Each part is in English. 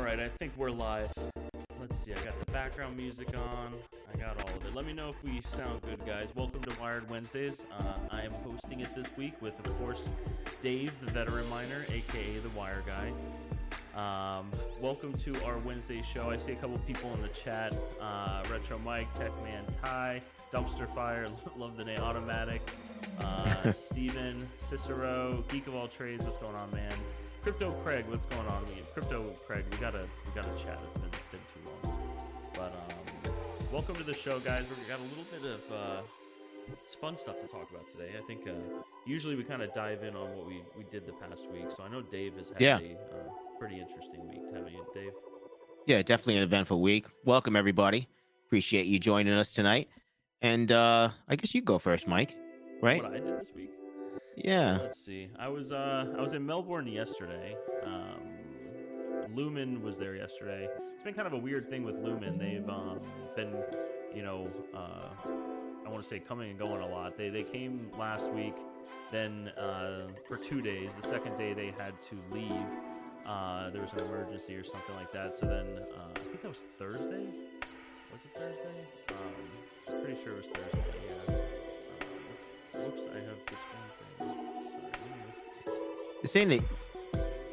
right, I think we're live. Let's see, I got the background music on. I got all of it. Let me know if we sound good, guys. Welcome to Wired Wednesdays. I am hosting it this week with, of course, Dave, the veteran miner, aka the Wire Guy. Welcome to our Wednesday show. I see a couple people in the chat. Retro Mike, Techman Ty, Dumpster Fire, love the name, Automatic, Steven, Cicero, Geek of All Trades, what's going on, man? Crypto Craig, what's going on? Crypto Craig, we gotta chat. It's been too long. But welcome to the show, guys. We got a little bit of fun stuff to talk about today. I think usually we kind of dive in on what we did the past week. So I know Dave has had a pretty interesting week, haven't you, Dave? Yeah, definitely an eventful week. Welcome, everybody. Appreciate you joining us tonight. And I guess you go first, Mike. Right? What I did this week? Yeah. Let's see. I was in Melbourne yesterday. Lumen was there yesterday. It's been kind of a weird thing with Lumen. They've been, I want to say coming and going a lot. They came last week, then for 2 days. The second day they had to leave. There was an emergency or something like that. So then I think that was Thursday. Was it Thursday? I'm pretty sure it was Thursday. Yeah. Whoops, I have this one thing. Sorry. You're saying that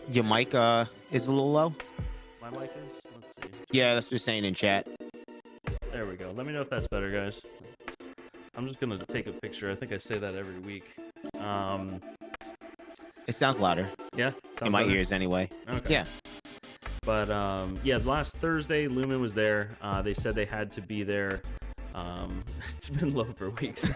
your mic is a little low? My mic is? Let's see. Yeah, that's what you're saying in chat. There we go. Let me know if that's better, guys. I'm just going to take a picture. I think I say that every week. It sounds louder. Yeah? In my better? ears, anyway. Okay. Yeah. But, yeah, last Thursday, Lumen was there. They said they had to be there. It's been low for weeks.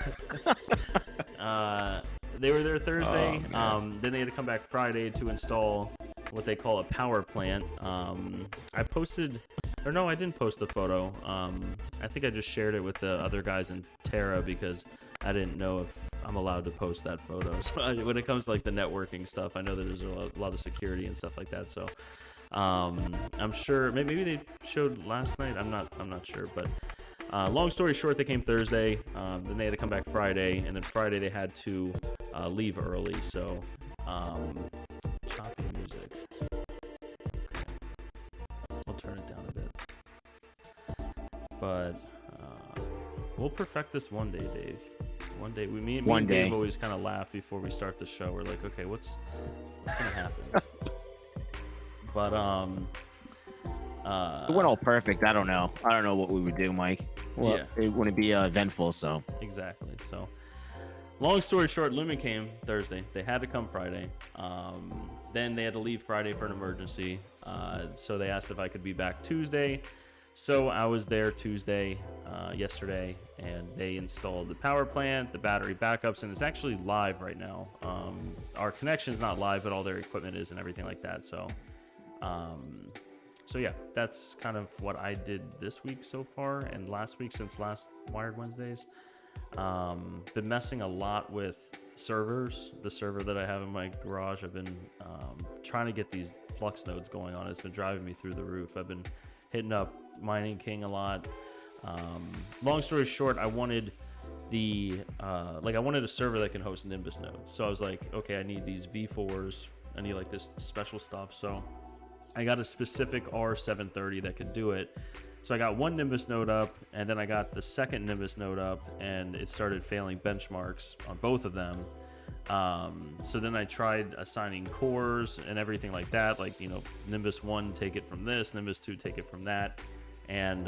They were there Thursday. Then they had to come back Friday to install what they call a power plant. I posted, or no, I didn't post the photo. I think I just shared it with the other guys in Terra because I didn't know if I'm allowed to post that photo. So when it comes to like the networking stuff, I know that there's a lot of security and stuff like that. So I'm sure maybe they showed last night. I'm not sure, but. Long story short, they came Thursday, then they had to come back Friday, and then Friday they had to leave early, so choppy music. Okay. I'll turn it down a bit. But we'll perfect this one day, Dave. One day. Me and Dave always kind of laugh before we start the show. We're like, okay, what's going to happen? But it went all perfect. I don't know. I don't know what we would do, Mike. Well, yeah. It wouldn't be eventful, so. Exactly. So, long story short, Lumen came Thursday. They had to come Friday. Then they had to leave Friday for an emergency. So they asked if I could be back Tuesday. So I was there Tuesday, yesterday, and they installed the power plant, the battery backups, and it's actually live right now. Our connection is not live, but all their equipment is and everything like that. So, So yeah, that's kind of what I did this week so far, and last week since last Wired Wednesdays. Been messing a lot with servers. The server that I have in my garage, I've been trying to get these flux nodes going on. It's been driving me through the roof. I've been hitting up Mining King a lot. Long story short, I wanted I wanted a server that can host Nimbus nodes. So I was like, okay, I need these V4s. I need like this special stuff. So I got a specific R730 that could do it. So I got one Nimbus node up, and then I got the second Nimbus node up, and it started failing benchmarks on both of them. So then I tried assigning cores and everything like that, like, Nimbus 1, take it from this, Nimbus 2, take it from that. And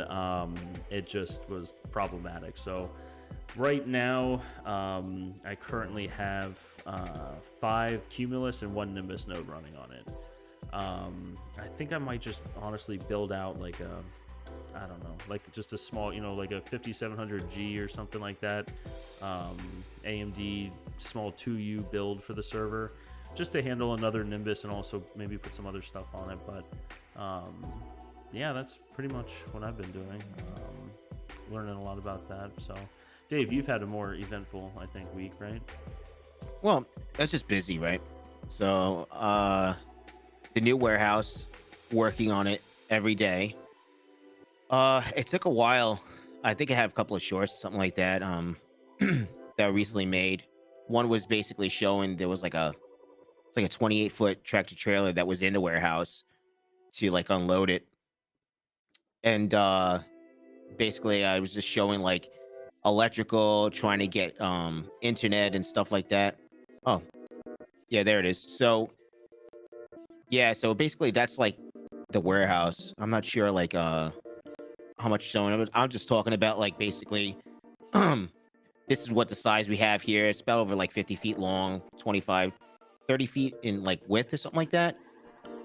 it just was problematic. So right now, I currently have 5 Cumulus and 1 Nimbus node running on it. I think I might just honestly build out like I don't know, like just a small, like a 5700G or something like that. AMD small 2U build for the server, just to handle another Nimbus and also maybe put some other stuff on it. But yeah, that's pretty much what I've been doing. Learning a lot about that. So, Dave, you've had a more eventful, I think, week, right? Well, that's just busy, right? So, the new warehouse, working on it every day. It took a while. I think I have a couple of shorts, something like that, that I recently made. One was basically showing there was like it's like a 28-foot tractor trailer that was in the warehouse to like unload it. and basically I was just showing like electrical, trying to get internet and stuff like that. Oh, yeah, there it is. So yeah, so basically that's like the warehouse. I'm not sure like how much showing of it. I'm just talking about like basically this is what the size we have here. It's about over like 50 feet long, 25, 30 feet in like width or something like that.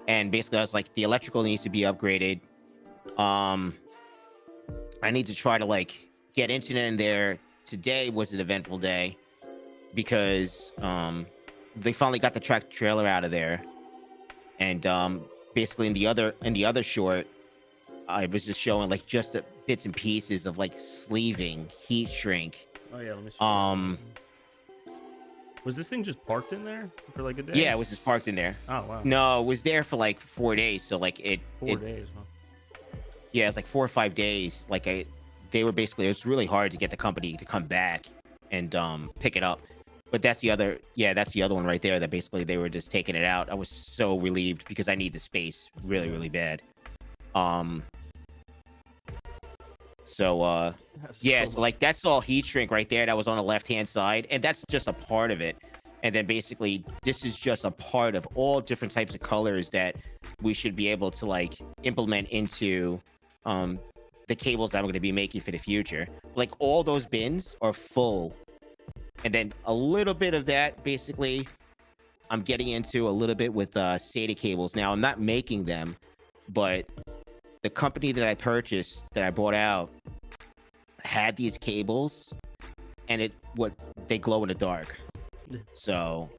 And basically I was like the electrical needs to be upgraded. Um I need to try to like get internet in there. Today was an eventful day because they finally got the tractor trailer out of there. And basically in the other short, I was just showing like just the bits and pieces of like sleeving, heat shrink. Oh yeah, let me switch it Um on. Was this thing just parked in there for like a day? yeah, it was just parked in there. Oh wow. No, it was there for like 4 days. So like it 4 days, huh? yeah, it's like 4 or 5 days. Like they were basically, it was really hard to get the company to come back and pick it up. But that's the other one right there that basically they were just taking it out. I was so relieved because I need the space really, really bad. Um so That's yeah, so so much. like that's all heat shrink right there that was on the left hand side, and that's just a part of it. And then basically this is just a part of all different types of colors that we should be able to like implement into um the cables that I'm going to be making for the future. Like all those bins are full, and then a little bit of that basically I'm getting into a little bit with SATA cables. Now I'm not making them, but the company that I purchased, that I bought out, had these cables, and they glow in the dark. So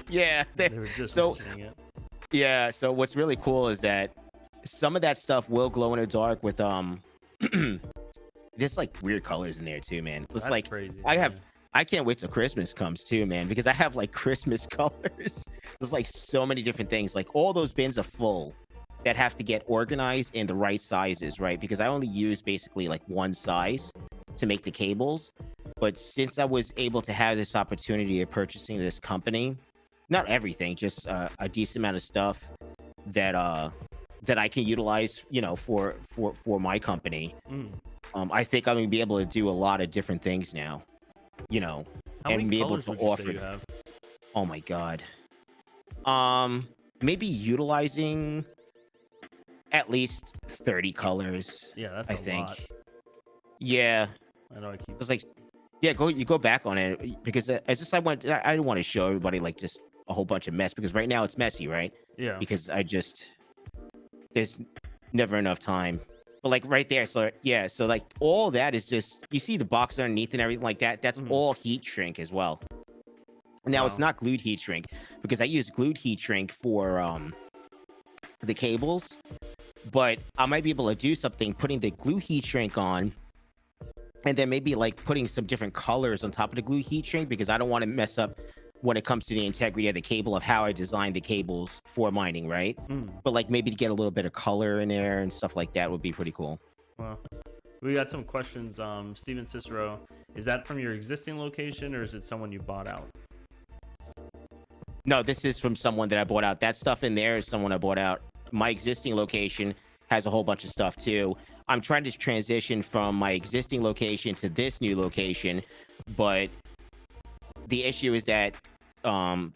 yeah, They were just so mentioning it. yeah, so what's really cool is that some of that stuff will glow in the dark with there's like weird colors in there too, man. Just That's like crazy. I Yeah. have I can't wait till Christmas comes too, man, because I have like Christmas colors. There's like so many different things. Like all those bins are full that have to get organized in the right sizes, right? Because I only use basically like one size to make the cables. But since I was able to have this opportunity of purchasing this company, not everything, just a decent amount of stuff that that I can utilize, for my company. Mm. I think I'm gonna be able to do a lot of different things now, How and many be able colors to would you say offer. you have? Oh my god. Maybe utilizing at least 30 colors, Yeah, that's I a lot. think. Yeah, I know I keep. it's like, yeah, you go back on it because as just I didn't want to show everybody like just a whole bunch of mess because right now it's messy, right? Yeah. Because there's never enough time. But like right there, so yeah, so like all that is just, you see the box underneath and everything like that. That's Mhm. all heat shrink as well. Now it's Wow. not glued heat shrink because I use glued heat shrink for the cables, but I might be able to do something putting the glue heat shrink on, and then maybe like putting some different colors on top of the glue heat shrink because I don't want to mess up when it comes to the integrity of the cable of how I designed the cables for mining, right? Mm. But like maybe to get a little bit of color in there and stuff like that would be pretty cool. Well, we got some questions. Steven Cicero, is that from your existing location or is it someone you bought out? No, this is from someone that I bought out. That stuff in there is someone I bought out. My existing location has a whole bunch of stuff too. I'm trying to transition from my existing location to this new location, but the issue is that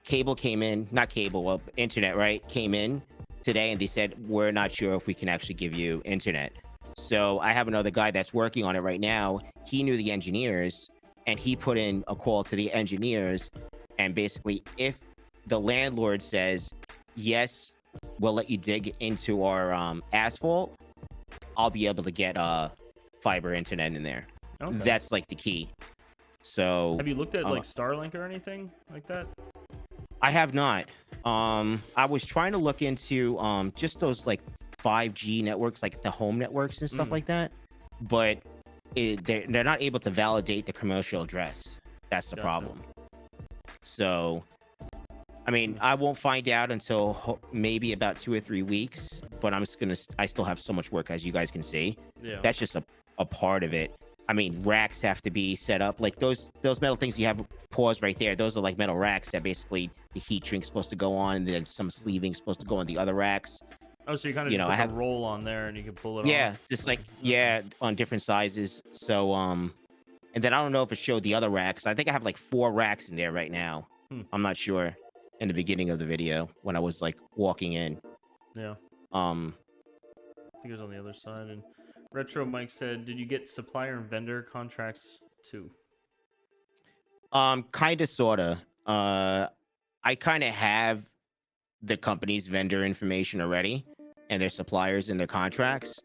cable came in, not cable, well, internet, right? Came in today and they said, we're not sure if we can actually give you internet. So I have another guy that's working on it right now. He knew the engineers and he put in a call to the engineers. And basically, if the landlord says, yes, we'll let you dig into our asphalt, I'll be able to get fiber internet in there. Okay. That's like the key. So Have you looked at like Starlink or anything like that? I have not. I was trying to look into just those like 5G networks, like the home networks and stuff like that, but they're not able to validate the commercial address. That's the Gotcha. problem. So, I mean, I won't find out until maybe about 2 or 3 weeks. But I still have so much work, as you guys can see. Yeah. That's just a part of it. I mean, racks have to be set up. Like those metal things you have paused right there. Those are like metal racks that basically the heat drink's supposed to go on, and then some sleeving supposed to go on the other racks. Oh, so you kind of You just know, put I the have roll on there and you can pull it off. yeah, just like Okay. yeah, on different sizes. So and then I don't know if it showed the other racks. I think I have like 4 racks in there right now. Hmm. I'm not sure in the beginning of the video when I was like walking in. Yeah. Um I think it was on the other side. And Retro Mike said, "Did you get supplier and vendor contracts too?" kind of sorta. I kind of have the company's vendor information already and their suppliers and their contracts,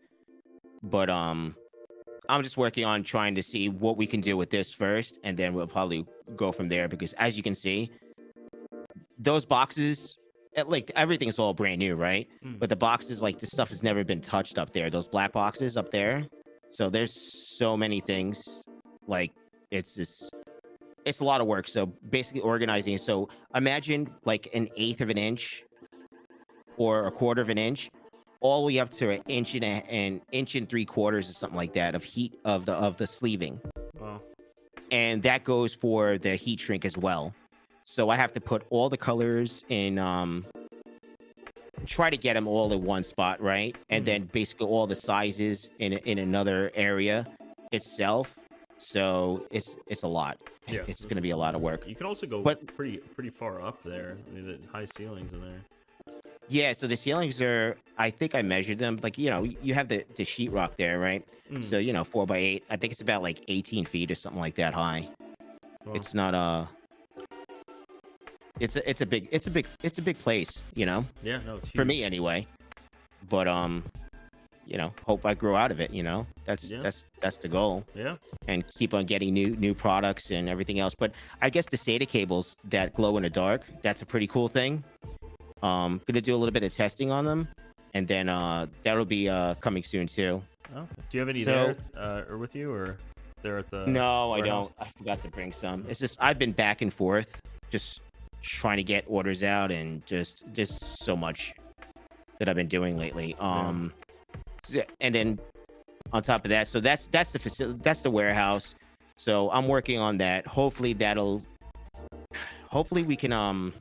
but I'm just working on trying to see what we can do with this first, and then we'll probably go from there because as you can see, those boxes, like everything's all brand new, right? Mm. But the boxes, like this stuff has never been touched up there. Those black boxes up there. So there's so many things. Like it's just it's a lot of work. So basically organizing it. So imagine like an eighth of an inch or a quarter of an inch, all the way up to an inch and 3/4 or something like that of heat of the sleeving, Well, and that goes for the heat shrink as well. So I have to put all the colors in, try to get them all in one spot, right? And mm. then basically all the sizes in another area itself. So it's a lot. Yeah, It's that's gonna be a lot of work. you can also go But pretty far up there. I mean, the high ceilings in there. yeah, so the ceilings are, I think I measured them. Like, you have the sheetrock there, right? Mm. So, 4 by 8. I think it's about like 18 feet or something like that high. Well, It's not it's a big place, yeah, no, it's for huge. me anyway. But hope I grow out of it, That's Yeah, that's the goal, yeah. and keep on getting new products and everything else. But I guess the SATA cables that glow in the dark, that's a pretty cool thing. Gonna do a little bit of testing on them, and then that'll be coming soon too. Okay. Do you have any So there or with you or there at the no, I warehouse? don't. I forgot to bring some. It's just I've been back and forth, just trying to get orders out, and just so much that I've been doing lately. Yeah. And then on top of that, so that's the facility, that's the warehouse. So I'm working on that. Hopefully we can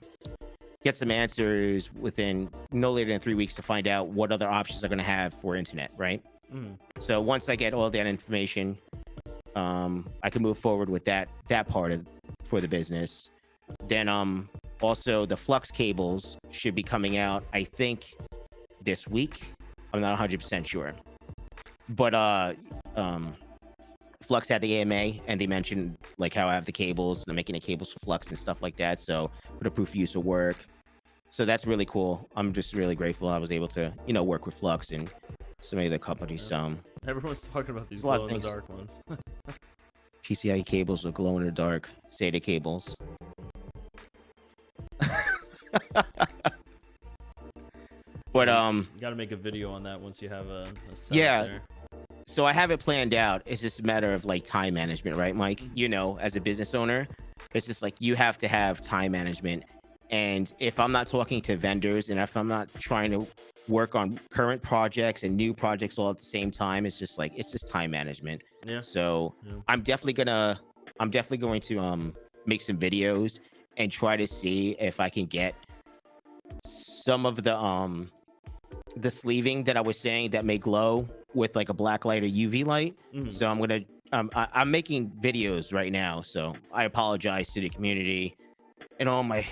get some answers within no later than 3 weeks to find out what other options are going to have for internet, right? Mm. So once I get all that information, I can move forward with that part of for the business. Then also the flux cables should be coming out, I think, this week. I'm not 100% sure. But Flux had the AMA, and they mentioned like how I have the cables and I'm making the cables for Flux and stuff like that. So for the proof of use will work. So that's really cool. I'm just really grateful I was able to, work with Flux and so many other companies. Yeah. Everyone's talking about these There's a lot glow of in the things. dark ones. PCIe cables with glow in the dark, SATA cables. But You got to make a video on that once you have a setup yeah. there. So I have it planned out. It's just a matter of like time management, right, Mike? As a business owner, it's just like you have to have time management. And if I'm not talking to vendors and if I'm not trying to work on current projects and new projects all at the same time, it's just time management. Yeah. So Yeah. I'm definitely going to make some videos and try to see if I can get some of the sleeving that I was saying that may glow with like a black light or UV light. Mm. So I'm making videos right now. So I apologize to the community and all my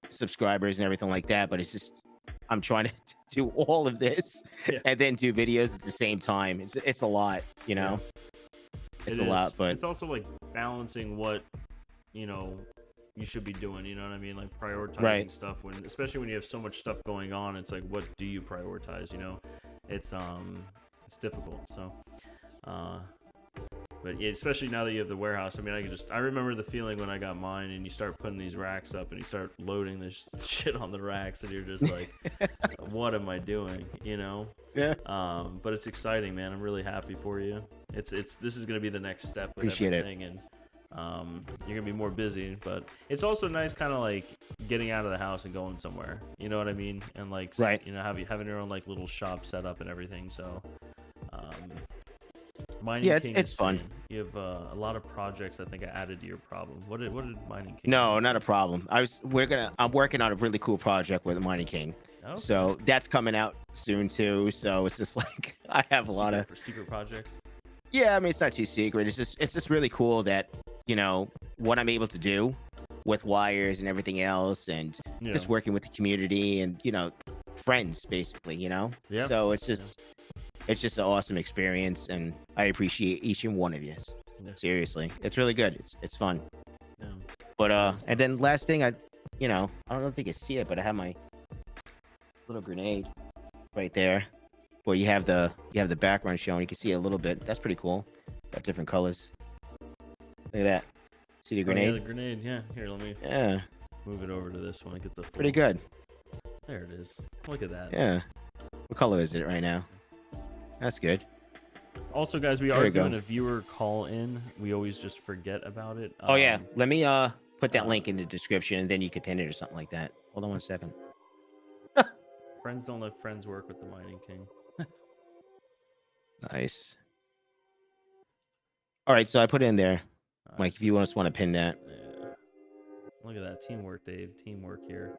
subscribers and everything like that. But it's just I'm trying to do all of this Yeah. and then do videos at the same time. It's a lot, Yeah. It's It a lot, is. but It's also like balancing what you should be doing. You know what I mean? Like prioritizing Right. stuff especially when you have so much stuff going on. It's like, what do you prioritize? It's difficult. So, but yeah, especially now that you have the warehouse. I mean, I remember the feeling when I got mine, and you start putting these racks up, and you start loading this shit on the racks, and you're just like, what am I doing? Yeah. But it's exciting, man. I'm really happy for you. This is gonna be the next step with Appreciate it. everything, and you're gonna be more busy. But it's also nice, kind of like getting out of the house and going somewhere. You know what I mean? And like, Right. having your own like little shop set up and everything. So, Mining Yeah, King it's is fun. saying you have a lot of projects. I think I added to your problem. What did Mining King No, add to not a you? problem. I'm working on a really cool project with Mining King. Okay. So that's coming out soon too. So it's just like I have a lot of Secret projects. yeah, I mean it's not too secret. It's just really cool that, what I'm able to do with wires and everything else and Yeah. just working with the community and, friends basically. Yeah. So Yeah. it's just an awesome experience and I appreciate each and one of you. Yeah. Seriously. It's really good. It's fun. Yeah. But So, and then last thing I don't know if you can see it, but I have my little grenade right there where you have the background showing. You can see it a little bit. That's pretty cool. Got different colors. Look at that. See the oh yeah, grenade? the grenade. Yeah. Here, let me Yeah, move it over to this one. Get the full... pretty good. There it is. Look at that. Yeah. What color is it right now? That's good. Also, guys, we There are we go. doing a viewer call in. We always just forget about it. Oh yeah. Let me put that uh, link in the description and then you can pin it or something like that. Hold on one second. Friends don't let friends work with the Mining King. Nice. All right, so I put it in there. Mike, if So- you want to pin that. yeah. Look at that teamwork, Dave. Teamwork here.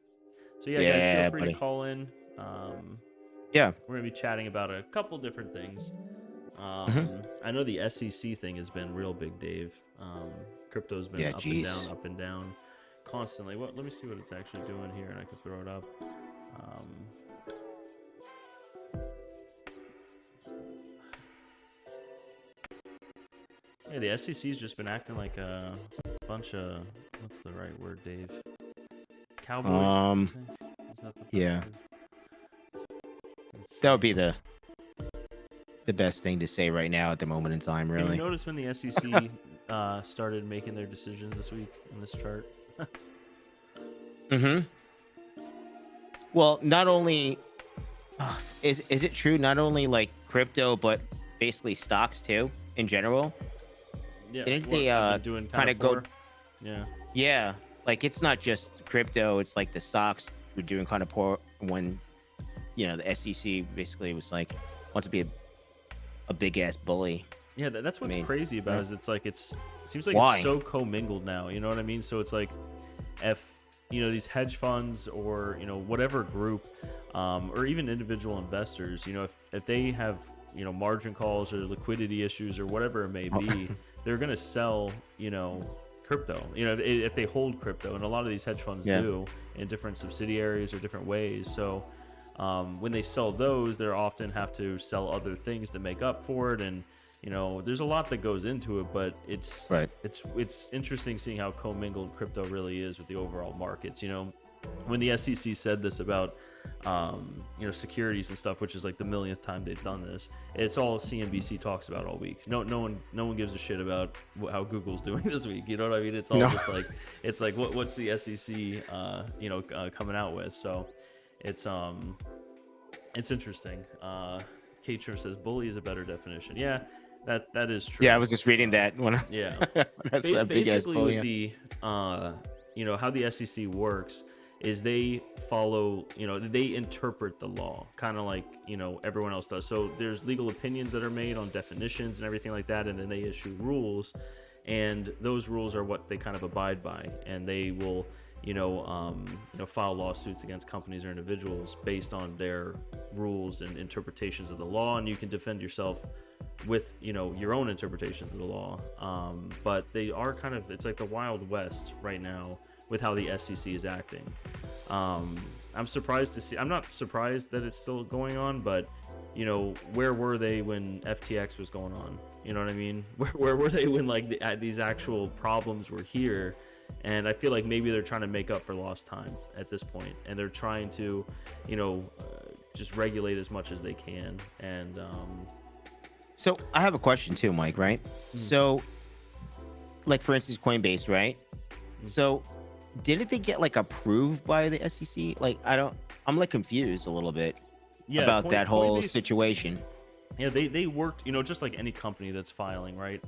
So yeah, guys, Yeah, feel free buddy. to call in. Yeah. We're gonna be chatting about a couple different things. Mm-hmm. I know the SEC thing has been real big, Dave. Crypto's been Yeah, up and down, constantly. Let me see what it's actually doing here, and I can throw it up. Yeah, the SEC's just been acting like a bunch of, what's the right word, Dave? Cowboys. I think? Is that the best yeah. word? That would be the best thing to say right now at the moment in time, Have really. you noticed when the SEC started making their decisions this week in this chart? Mm-hmm. Well, not only is it true, not only like crypto, but basically stocks too, in general? Yeah, Didn't what, they they've been doing kind of go? poor? Yeah. Yeah, like it's not just crypto; it's like the stocks were doing kind of poor when, the SEC basically was like, want to be a big ass bully. Yeah, that's what's mean, crazy about yeah. it, is it's like it seems like Why? it's so commingled now. You know what I mean? So it's like if these hedge funds or whatever group, or even individual investors, if they have margin calls or liquidity issues or whatever it may be, they're gonna sell crypto. If they hold crypto, and a lot of these hedge funds do in different subsidiaries or different ways. So when they sell those, they often have to sell other things to make up for it, and there's a lot that goes into it, but it's Right. it's interesting seeing how commingled crypto really is with the overall markets. When the SEC said this about securities and stuff, which is like the millionth time they've done this, it's all CNBC talks about all week. No one gives a shit about how Google's doing this week. You know what I mean? It's all just like, it's like what's the SEC coming out with. So it's interesting. K-Trip says bully is a better definition. Yeah, that is true. Yeah, I was just reading that when Yeah. when I saw a big ass Basically, bully. with the how the SEC works is they follow, they interpret the law, kind of like everyone else does. So there's legal opinions that are made on definitions and everything like that, and then they issue rules, and those rules are what they kind of abide by, and they will file lawsuits against companies or individuals based on their rules and interpretations of the law, and you can defend yourself with your own interpretations of the law. But they are kind of, it's like the Wild West right now with how the SEC is acting. I'm surprised to see, I'm not surprised that it's still going on, but where were they when FTX was going on? You know what I mean? Where were they when these actual problems were here? And I feel like maybe they're trying to make up for lost time at this point, and they're trying to just regulate as much as they can. And So I have a question too, Mike, right? So, like for instance, Coinbase, right? So didn't they get approved by the SEC? I'm confused a little bit about that whole Coinbase, situation. Yeah, they worked, just like any company that's filing, right?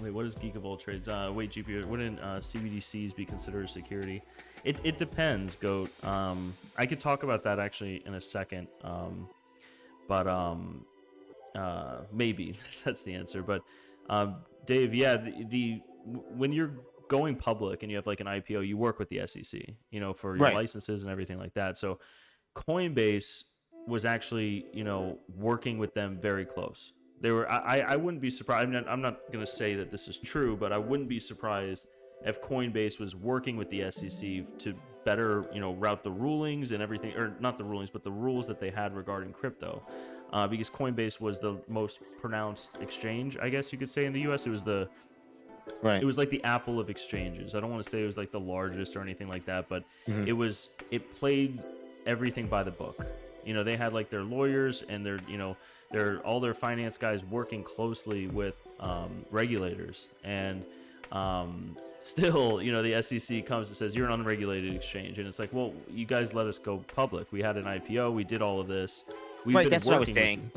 Wait, what is Geek of All Trades? Wait, GPU, wouldn't CBDCs be considered a security? It depends, Goat. I could talk about that actually in a second. But Maybe that's the answer. But Dave, yeah, when you're going public and you have like an IPO, you work with the SEC, you know, for your Right. licenses and everything like that. So Coinbase was actually, you know, working with them very close. They were. I wouldn't be surprised. I'm not going to say that this is true, but I wouldn't be surprised if Coinbase was working with the SEC to better, you know, route the rulings and everything, or not the rulings, but the rules that they had regarding crypto. Because Coinbase was the most pronounced exchange, I guess you could say, in the U.S. Right. It was like the Apple of exchanges. I don't want to say it was like the largest or anything like that, but Mhm. it played everything by the book. You know, they had like their lawyers and all their finance guys working closely with regulators, and still, you know, the SEC comes and says you're an unregulated exchange, and it's like, well, you guys let us go public. We had an IPO. We did all of this. We've Right, been that's what I was working with saying.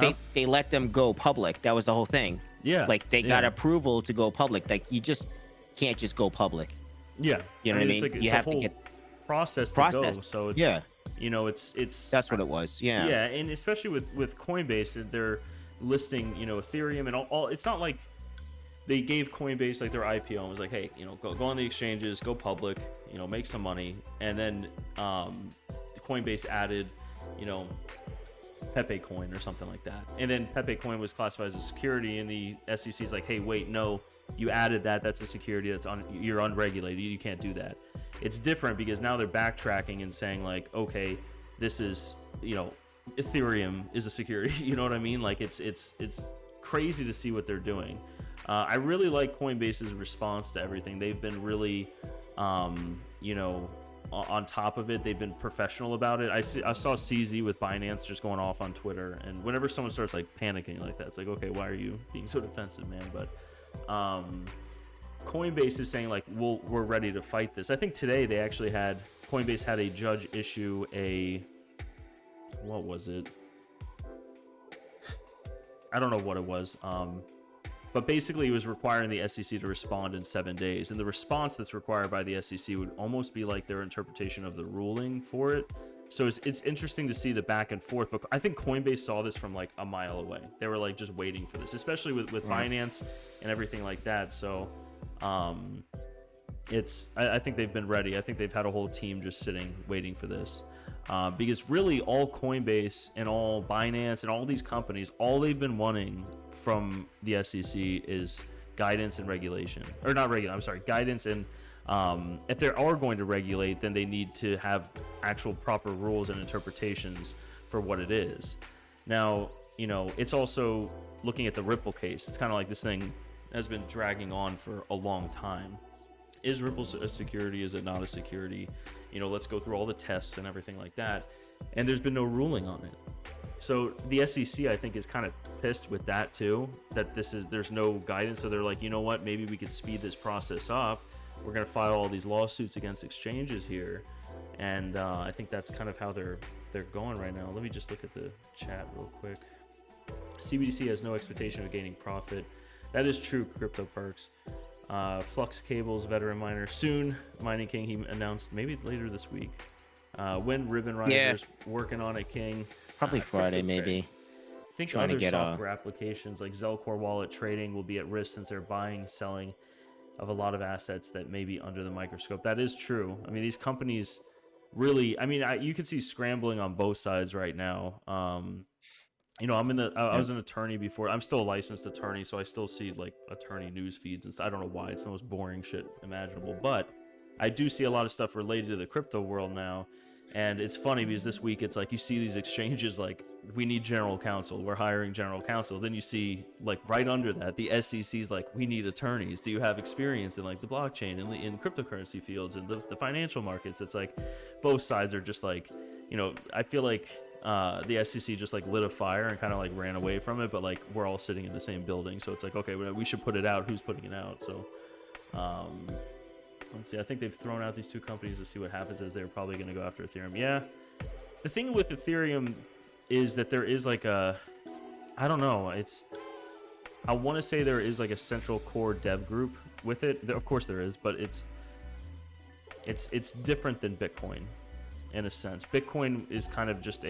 you. Huh? They let them go public. That was the whole thing. Yeah. Like they got yeah. approval to go public. Like you just can't just go public. Yeah. You know what I mean? It's like, You it's have a to whole get process to process. go. So it's, Yeah, you know, it's that's what it was. Yeah. yeah, and especially with Coinbase, they're listing, you know, Ethereum and all. It's not like they gave Coinbase like their IPO and was like, hey, you know, go on the exchanges, go public, you know, make some money, and then Coinbase added, you know, Pepe Coin or something like that, and then Pepe Coin was classified as a security, and the SEC's like, hey, wait, no, you added that. That's a security. You're unregulated. You can't do that. It's different because now they're backtracking and saying like, okay, this is, you know, Ethereum is a security. You know what I mean? Like it's crazy to see what they're doing. I really like Coinbase's response to everything. They've been really, you know, on top of it. They've been professional about it. I saw CZ with Binance just going off on Twitter, and whenever someone starts like panicking like that, it's like, okay, why are you being so defensive, man? But Coinbase is saying like, we're ready to fight this. I think today they actually had Coinbase had a judge issue what was it? I don't know what it was. But basically, it was requiring the SEC to respond in 7 days, and the response that's required by the SEC would almost be like their interpretation of the ruling for it. So it's interesting to see the back and forth. But I think Coinbase saw this from like a mile away. They were like just waiting for this, especially with Binance and everything like that. So I think they've been ready. I think they've had a whole team just sitting waiting for this. Because really all Coinbase and all Binance and all these companies, all they've been wanting from the SEC is guidance and regulation, or not regulation. I'm sorry, guidance and if they are going to regulate, then they need to have actual proper rules and interpretations for what it is. Now, you know, it's also looking at the Ripple case. It's kind of like this thing has been dragging on for a long time. Is Ripple a security? Is it not a security? You know, let's go through all the tests and everything like that. And there's been no ruling on it. So the SEC, I think, is kind of pissed with that too, that there's no guidance. So they're like, you know what, maybe we could speed this process up. We're going to file all these lawsuits against exchanges here. And I think that's kind of how they're going right now. Let me just look at the chat real quick. CBDC has no expectation of gaining profit. That is true, Crypto Perks. Flux Cables, veteran miner, soon. Mining King, he announced maybe later this week. When Ribbon Risers, working on it, King. Probably Friday, maybe. I think Trying to other get software applications like Zelcore Wallet trading will be at risk since they're buying, selling of a lot of assets that may be under the microscope. That is true. I mean, these companies really, I mean, you can see scrambling on both sides right now. You know, I was an attorney before. I'm still a licensed attorney, so I still see like attorney news feeds and stuff. I don't know why. It's the most boring shit imaginable, but I do see a lot of stuff related to the crypto world now. And it's funny because this week it's like you see these exchanges like, we need general counsel, we're hiring general counsel. Then you see like right under that, the SEC's like, we need attorneys. Do you have experience in like the blockchain and in cryptocurrency fields and the financial markets? It's like both sides are just like, you know, I feel like the SEC just like lit a fire and kind of like ran away from it, but like we're all sitting in the same building. So it's like, okay, we should put it out. Who's putting it out? So let's see. I think they've thrown out these two companies to see what happens, as they're probably going to go after Ethereum. Yeah. The thing with Ethereum is that there is like I don't know. I want to say there is like a central core dev group with it. Of course there is, but it's different than Bitcoin in a sense. Bitcoin is kind of just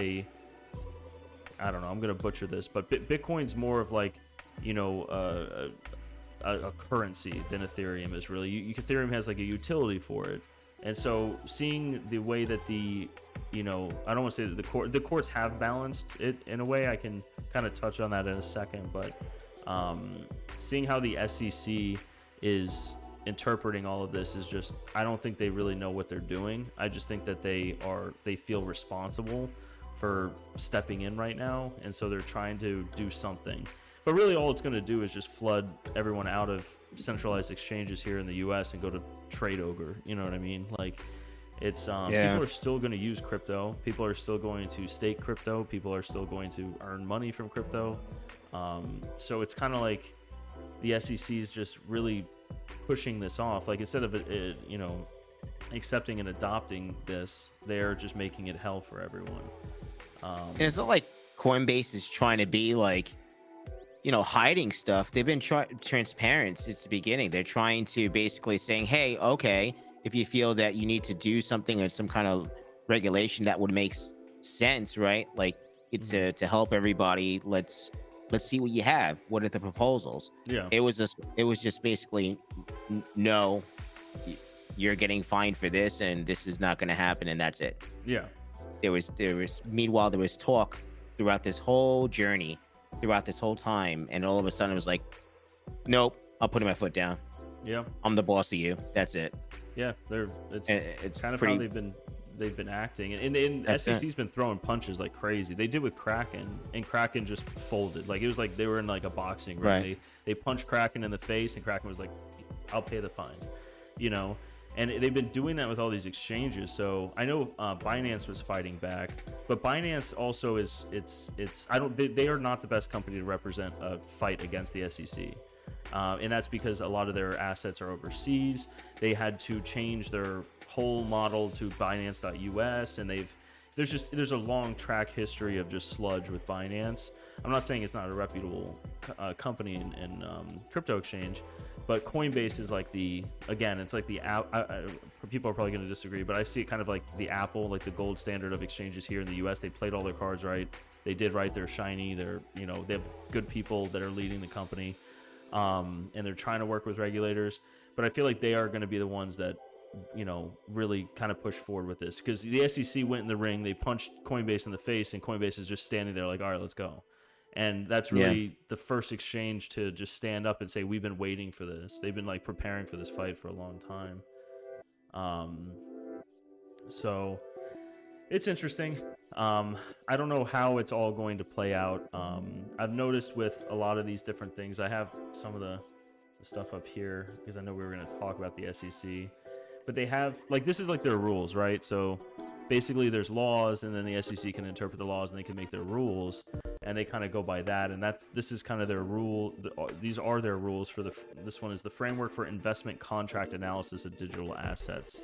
I don't know, I'm gonna butcher this, but Bitcoin's more of like, you know, a currency than Ethereum is really. Ethereum has like a utility for it, and so seeing the way that the, you know, I don't want to say that the courts have balanced it in a way. I can kind of touch on that in a second, but seeing how the SEC is interpreting all of this is just, I don't think they really know what they're doing. I just think that they feel responsible for stepping in right now, and so they're trying to do something. But really all it's going to do is just flood everyone out of centralized exchanges here in the US and go to Trade Ogre, you know what I mean? Like, it's people are still going to use crypto, people are still going to stake crypto, people are still going to earn money from crypto. So it's kind of like the SEC is just really pushing this off. Like, instead of it, you know, accepting and adopting this, they're just making it hell for everyone. And it's not like Coinbase is trying to be like, you know, hiding stuff. They've been transparent since the beginning. They're trying to basically saying, hey, okay, if you feel that you need to do something or some kind of regulation that would make sense, right? Like, it's to help everybody. Let's see what you have. What are the proposals? Yeah. It was just basically, no, you're getting fined for this, and this is not going to happen, and that's it. Yeah. Meanwhile, there was talk throughout this whole journey, throughout this whole time, and all of a sudden it was like, nope, I'm putting my foot down. Yeah. I'm the boss of you. That's it. Yeah. It's kind of pretty, how they've been acting, and SEC's been throwing punches like crazy. They did with Kraken, and Kraken just folded. Like, it was like they were in like a boxing ring. Right. They punched Kraken in the face, and Kraken was like, I'll pay the fine, you know. And they've been doing that with all these exchanges. So I know Binance was fighting back, but Binance also they are not the best company to represent a fight against the SEC. And that's because a lot of their assets are overseas. They had to change their whole model to Binance.us, and there's a long track history of just sludge with Binance. I'm not saying it's not a reputable company and crypto exchange, but Coinbase is like it's like the people are probably going to disagree, but I see it kind of like the Apple, like the gold standard of exchanges here in the US. They played all their cards right. They did right. They're shiny. They're, you know, they have good people that are leading the company, and they're trying to work with regulators. But I feel like they are going to be the ones that, you know, really kind of push forward with this, because the SEC went in the ring, they punched Coinbase in the face, and Coinbase is just standing there like, all right, let's go. And that's really the first exchange to just stand up and say, we've been waiting for this. They've been like preparing for this fight for a long time. So it's interesting. I don't know how it's all going to play out. I've noticed with a lot of these different things, I have some of the stuff up here because I know we were going to talk about the SEC, but they have, like, this is like their rules, right? So basically there's laws, and then the SEC can interpret the laws and they can make their rules, and they kind of go by that. And this is kind of their rule. These are their rules for this one is the framework for investment contract analysis of digital assets,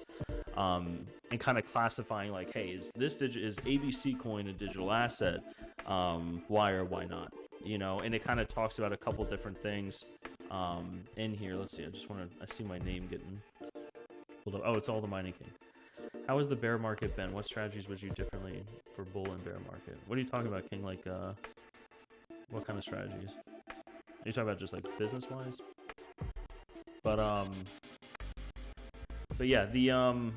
and kind of classifying like, hey, is ABC coin a digital asset? Why or why not? You know, and it kind of talks about a couple different things in here. Let's see. I see my name getting pulled up. Oh, it's all the mining king. How has the bear market been? What strategies would you differently for bull and bear market? What are you talking about, King? Like, what kind of strategies? Are you talking about just like business wise? But yeah, the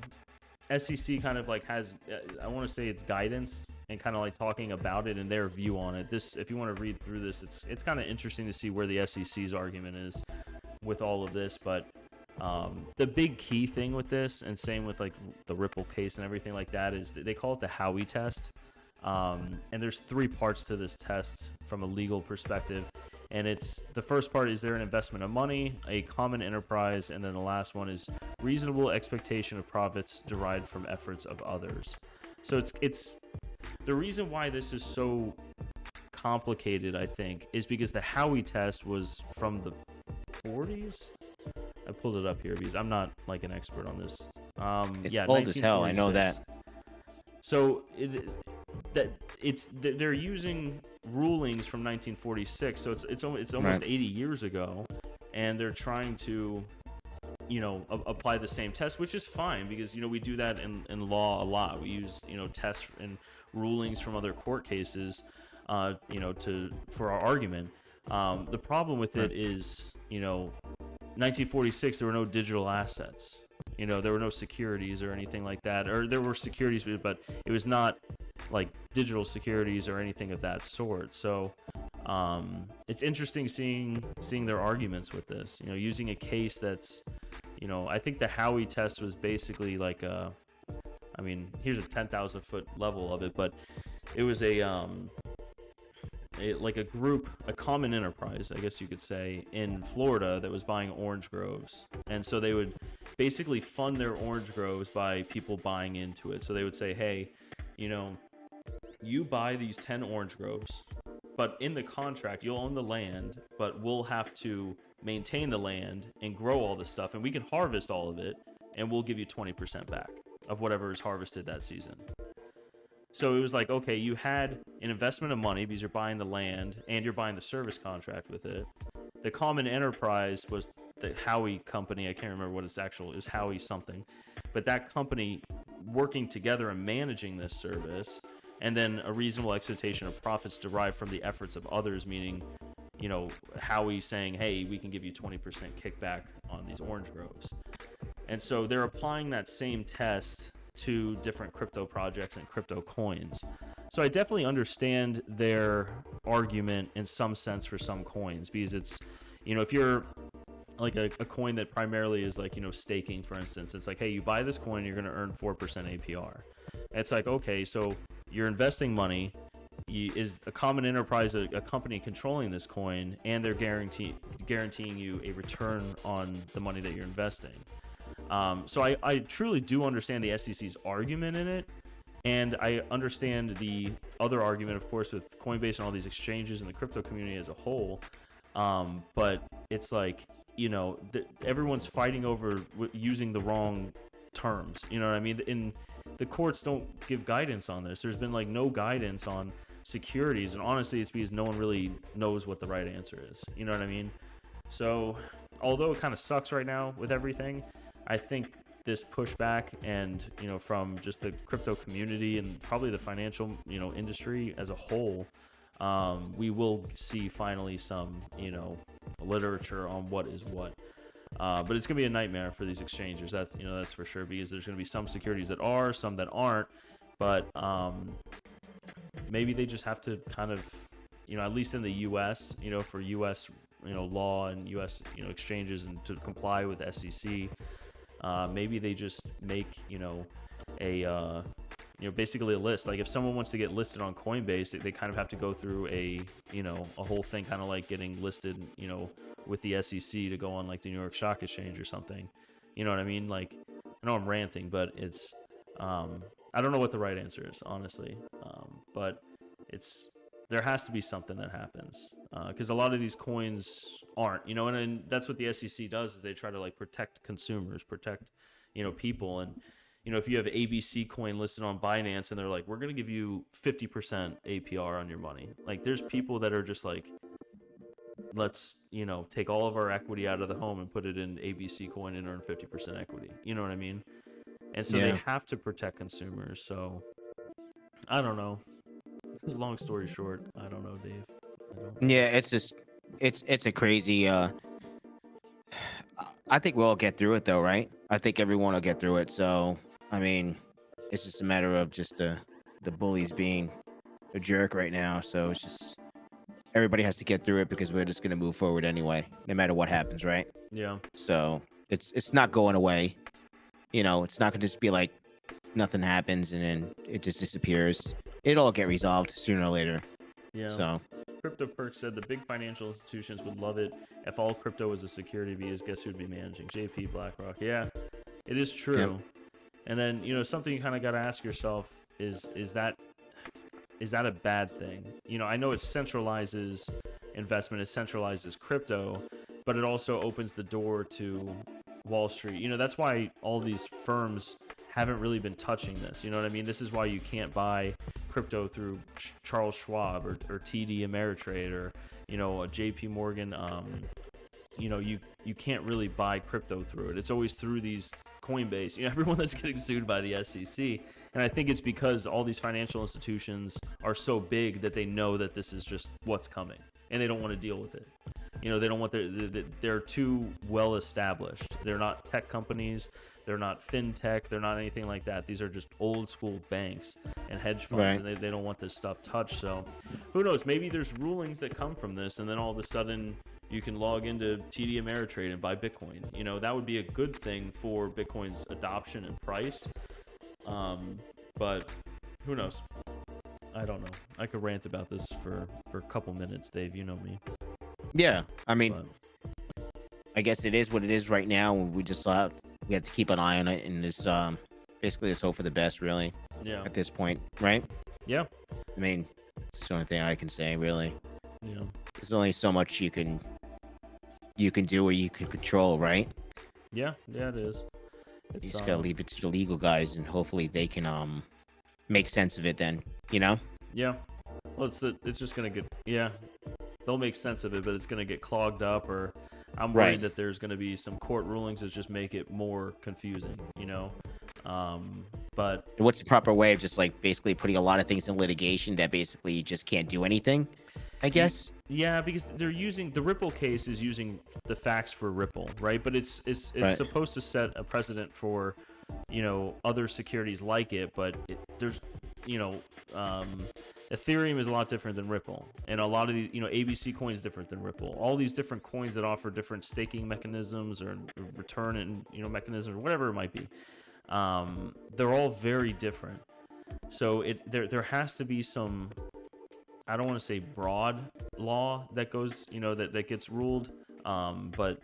SEC kind of like has, I want to say it's guidance and kind of like talking about it and their view on it. This, if you want to read through this, it's kind of interesting to see where the SEC's argument is with all of this, but. The big key thing with this, and same with like the Ripple case and everything like that, is that they call it the Howey test. And there's 3 parts to this test from a legal perspective. And it's, the first part is there an investment of money, a common enterprise, and then the last one is reasonable expectation of profits derived from efforts of others. So it's the reason why this is so complicated, I think, is because the Howey test was from the 40s. I pulled it up here because I'm not like an expert on this. It's old as hell. I know that. So they're using rulings from 1946. So it's almost right. 80 years ago, and they're trying to, you know, apply the same test, which is fine because, you know, we do that in law a lot. We use, you know, tests and rulings from other court cases. for our argument. The problem with it is, 1946, there were no digital assets. There were no securities or anything like that, or there were securities, but it was not like digital securities or anything of that sort. So it's interesting seeing their arguments with this, using a case that's, I think the Howey test was basically like here's a 10,000 foot level of it, but it was like a group, a common enterprise, I guess you could say, in Florida that was buying orange groves. And so they would basically fund their orange groves by people buying into it. So they would say, hey, you buy these 10 orange groves, but in the contract, you'll own the land, but we'll have to maintain the land and grow all this stuff. And we can harvest all of it, and we'll give you 20% back of whatever is harvested that season. So it was like, okay, you had an investment of money because you're buying the land and you're buying the service contract with it. The common enterprise was the Howey company. I can't remember what its actual, it was Howey something. But that company working together and managing this service, and then a reasonable expectation of profits derived from the efforts of others, meaning, Howey saying, hey, we can give you 20% kickback on these orange groves. And so they're applying that same test to different crypto projects and crypto coins. So I definitely understand their argument in some sense for some coins, because it's, if you're like a coin that primarily is like, staking, for instance, it's like, hey, you buy this coin, you're going to earn 4% APR. It's like, okay, so you're investing money, is a common enterprise a company controlling this coin, and they're guaranteeing you a return on the money that you're investing. So I truly do understand the SEC's argument in it, and I understand the other argument, of course, with Coinbase and all these exchanges and the crypto community as a whole. But it's like, everyone's fighting over using the wrong terms. You know what I mean? In the courts don't give guidance on this. There's been like no guidance on securities, and honestly, it's because no one really knows what the right answer is. You know what I mean? So, although it kind of sucks right now with everything, I think this pushback and, from just the crypto community and probably the financial, industry as a whole, we will see finally some, literature on what is what. But it's going to be a nightmare for these exchanges. That's for sure, because there's going to be some securities that are, some that aren't, but maybe they just have to kind of, at least in the U.S., for U.S., law and U.S., exchanges, and to comply with SEC, maybe they just make, basically a list. Like if someone wants to get listed on Coinbase, they kind of have to go through a whole thing, kind of like getting listed, with the SEC to go on like the New York Stock Exchange or something. You know what I mean? Like, I know I'm ranting, but it's, I don't know what the right answer is, honestly. But there has to be something that happens, because a lot of these coins aren't, and that's what the SEC does, is they try to like protect consumers, protect, people. And, if you have ABC coin listed on Binance and they're like, we're going to give you 50% APR on your money. Like there's people that are just like, let's, take all of our equity out of the home and put it in ABC coin and earn 50% equity. You know what I mean? And so they have to protect consumers. So I don't know. Long story short, I don't know, Dave. Yeah, it's just it's a crazy I think we'll all get through it though, right? I think everyone will get through it. So I mean, it's just a matter of just the bullies being a jerk right now. So it's just everybody has to get through it, because we're just gonna move forward anyway, no matter what happens, right? Yeah. So it's not going away. It's not gonna just be like nothing happens and then it just disappears. It'll all get resolved sooner or later. Yeah. So Crypto Perk said the big financial institutions would love it if all crypto was a security, because guess who'd be managing? JP, BlackRock. Yeah, it is true. Yep. And then, something you kind of got to ask yourself is that a bad thing? I know it centralizes investment, it centralizes crypto, but it also opens the door to Wall Street. That's why all these firms haven't really been touching this. You know what I mean? This is why you can't buy crypto through Charles Schwab or TD Ameritrade or, a JP Morgan. You can't really buy crypto through it. It's always through these Coinbase, everyone that's getting sued by the SEC. And I think it's because all these financial institutions are so big that they know that this is just what's coming, and they don't want to deal with it. They don't want they're too well established. They're not tech companies. They're not fintech. They're not anything like that. These are just old school banks and hedge funds, and they don't want this stuff touched. So who knows? Maybe there's rulings that come from this, and then all of a sudden you can log into TD Ameritrade and buy Bitcoin. That would be a good thing for Bitcoin's adoption and price. But who knows? I don't know. I could rant about this for a couple minutes, Dave. You know me. Yeah, I mean, I guess it is what it is right now. We just we have to keep an eye on it, and this basically just hope for the best, really. Yeah. At this point, right? Yeah. I mean, it's the only thing I can say, really. Yeah. There's only so much you can do or you can control, right? Yeah. Yeah, it is. You just gotta leave it to the legal guys, and hopefully they can make sense of it. Then, Yeah. Well, it's just gonna get they'll make sense of it, but it's gonna get clogged up, or I'm worried that there's gonna be some court rulings that just make it more confusing. But what's the proper way of just basically putting a lot of things in litigation that basically you just can't do anything? I guess. Yeah, because they're using the Ripple case is using the facts for Ripple, right? But it's supposed to set a precedent for other securities like it, but there's Ethereum is a lot different than Ripple, and a lot of the ABC coin is different than Ripple. All these different coins that offer different staking mechanisms or return and mechanisms or whatever it might be, they're all very different. So there has to be some, I don't want to say broad law that goes that gets ruled, but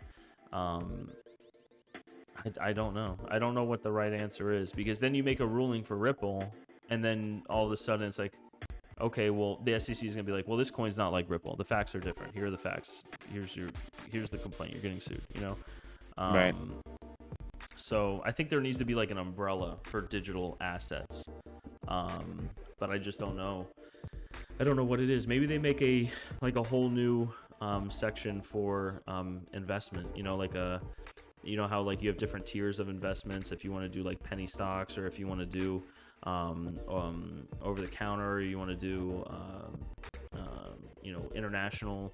I don't know. I don't know what the right answer is, because then you make a ruling for Ripple, and then all of a sudden it's like, okay, well, the SEC is gonna be like, well, this coin's not like Ripple. The facts are different. Here are the facts. Here's the complaint. You're getting sued. Right. So I think there needs to be like an umbrella for digital assets, but I just don't know. I don't know what it is. Maybe they make a whole new section for investment. How you have different tiers of investments. If you want to do like penny stocks, or if you want to do over the counter, or you want to do international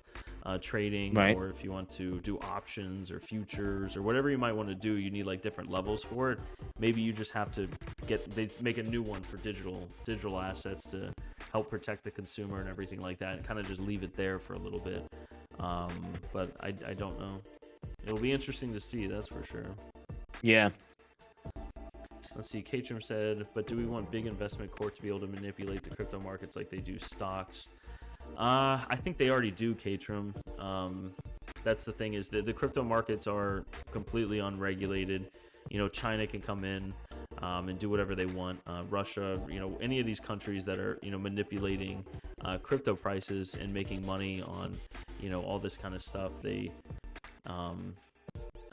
trading, or if you want to do options or futures or whatever you might want to do, you need like different levels for it. Maybe you just have to they make a new one for digital assets to help protect the consumer and everything like that, and kind of just leave it there for a little bit. But I don't know. It'll be interesting to see, that's for sure. Yeah. Let's see. Katrim said, but do we want big investment court to be able to manipulate the crypto markets like they do stocks? I think they already do, Katrim. That's the thing, is that the crypto markets are completely unregulated. China can come in and do whatever they want. Russia, any of these countries that are, manipulating crypto prices and making money on, all this kind of stuff.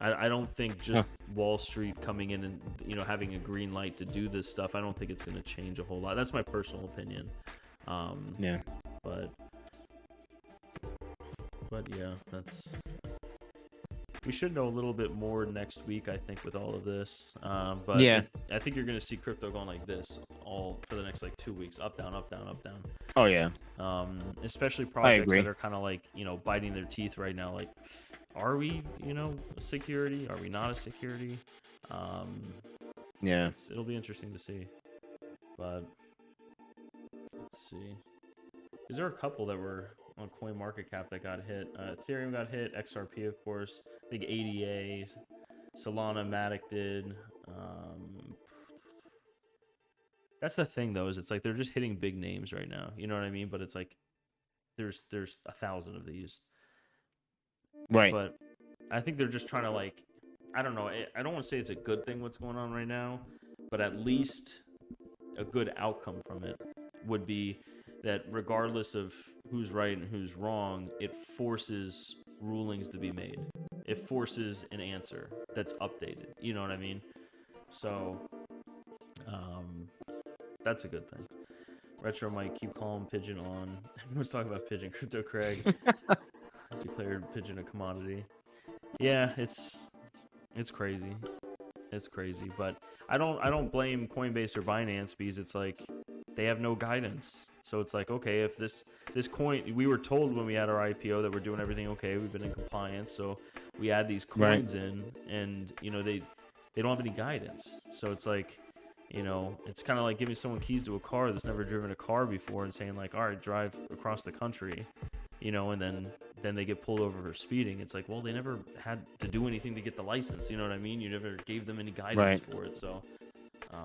I don't think just Wall Street coming in and having a green light to do this stuff, I don't think it's going to change a whole lot. That's my personal opinion. Yeah. But yeah, we should know a little bit more next week, I think, with all of this. But yeah, I think you're going to see crypto going like this all for the next 2 weeks, up, down, up, down, up, down. Oh yeah. Especially projects that are kind of biting their teeth right now. Are we, a security? Are we not a security? Yeah. It'll be interesting to see. But let's see. Because there are a couple that were on CoinMarketCap that got hit. Ethereum got hit. XRP, of course. I think ADA. Solana, Matic did. That's the thing, though, is it's they're just hitting big names right now. You know what I mean? But it's there's 1,000 of these. Right. But I think they're just trying to I don't know. I don't want to say it's a good thing what's going on right now, but at least a good outcome from it would be that regardless of who's right and who's wrong, it forces rulings to be made. It forces an answer that's updated. You know what I mean? So that's a good thing. Retro might keep calm, Pigeon on. Everyone's talking about Pigeon. Crypto Craig declared Pigeon a commodity. Yeah, it's crazy. It's crazy, but I don't blame Coinbase or Binance because it's like they have no guidance. So it's like, okay, if this coin, we were told when we had our IPO that we're doing everything okay, we've been in compliance, so we add these coins in, and they don't have any guidance. So it's like, it's kind of like giving someone keys to a car that's never driven a car before and saying like, all right, drive across the country, and then they get pulled over for speeding. It's like, well, they never had to do anything to get the license. You know what I mean? You never gave them any guidance for it. So, yeah.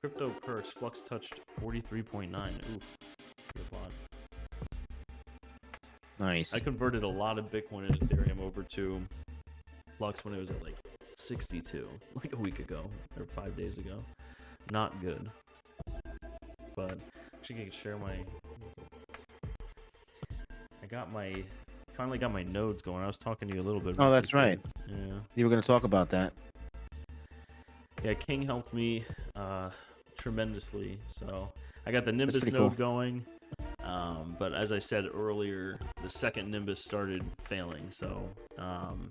Crypto perks Flux touched 43.9. Ooh, good lot. Nice. I converted a lot of Bitcoin and Ethereum over to Flux when it was at like 62, like a week ago or 5 days ago. Not good. But actually, I can share my. Finally got my nodes going. I was talking to you a little bit about. Oh, that's right. Yeah. You were going to talk about that. Yeah, King helped me tremendously. So I got the Nimbus node cool. going. But as I said earlier, the second Nimbus started failing. So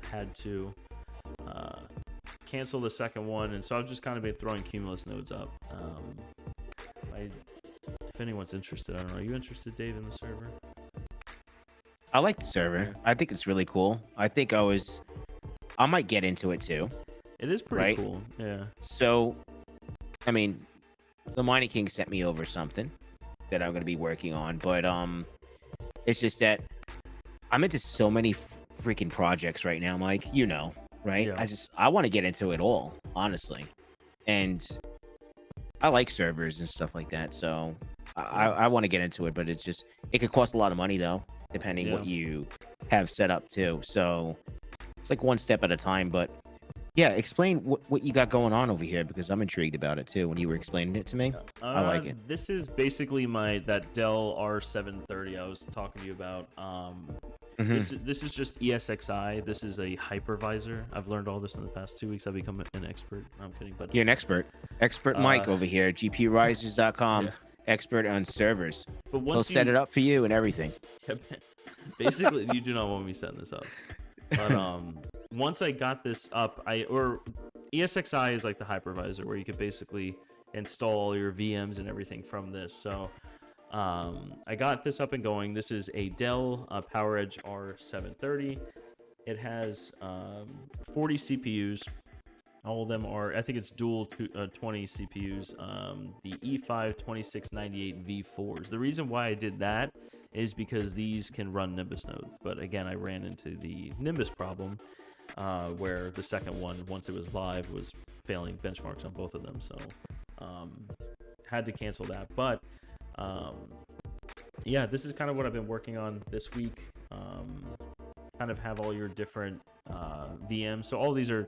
had to cancel the second one. And so I've just kind of been throwing Cumulus nodes up. If anyone's interested, I don't know. Are you interested, Dave, in the server? I like the server. I think it's really cool. I might get into it too. It is pretty cool. Yeah. So, I mean, the Mining King sent me over something that I'm going to be working on, but it's just that I'm into so many freaking projects right now, Mike. Right? Yeah. I want to get into it all, honestly, and I like servers and stuff like that. So I want to get into it, but it could cost a lot of money though, depending what you have set up too. So it's like one step at a time. But yeah, explain what you got going on over here, because I'm intrigued about it too when you were explaining it to me. I like it. This is basically that Dell R730 I was talking to you about. This is just ESXi. This is a hypervisor. I've learned all this in the past 2 weeks. I've become an expert. No, I'm kidding, but you're an expert. Expert Mike over here, GPURisers.com. Yeah. Expert on servers. But He'll set it up for you and everything. Basically, you do not want me setting this up. But once I got this up, ESXi is like the hypervisor where you could basically install all your VMs and everything from this. So I got this up and going. This is a Dell PowerEdge R730. It has 40 CPUs. All of them are, I think it's dual 20 CPUs, the E5 2698 V4s. The reason why I did that is because these can run Nimbus nodes. But again, I ran into the Nimbus problem where the second one, once it was live, was failing benchmarks on both of them. So had to cancel that. But yeah, this is kind of what I've been working on this week. Kind of have all your different VMs. So all these are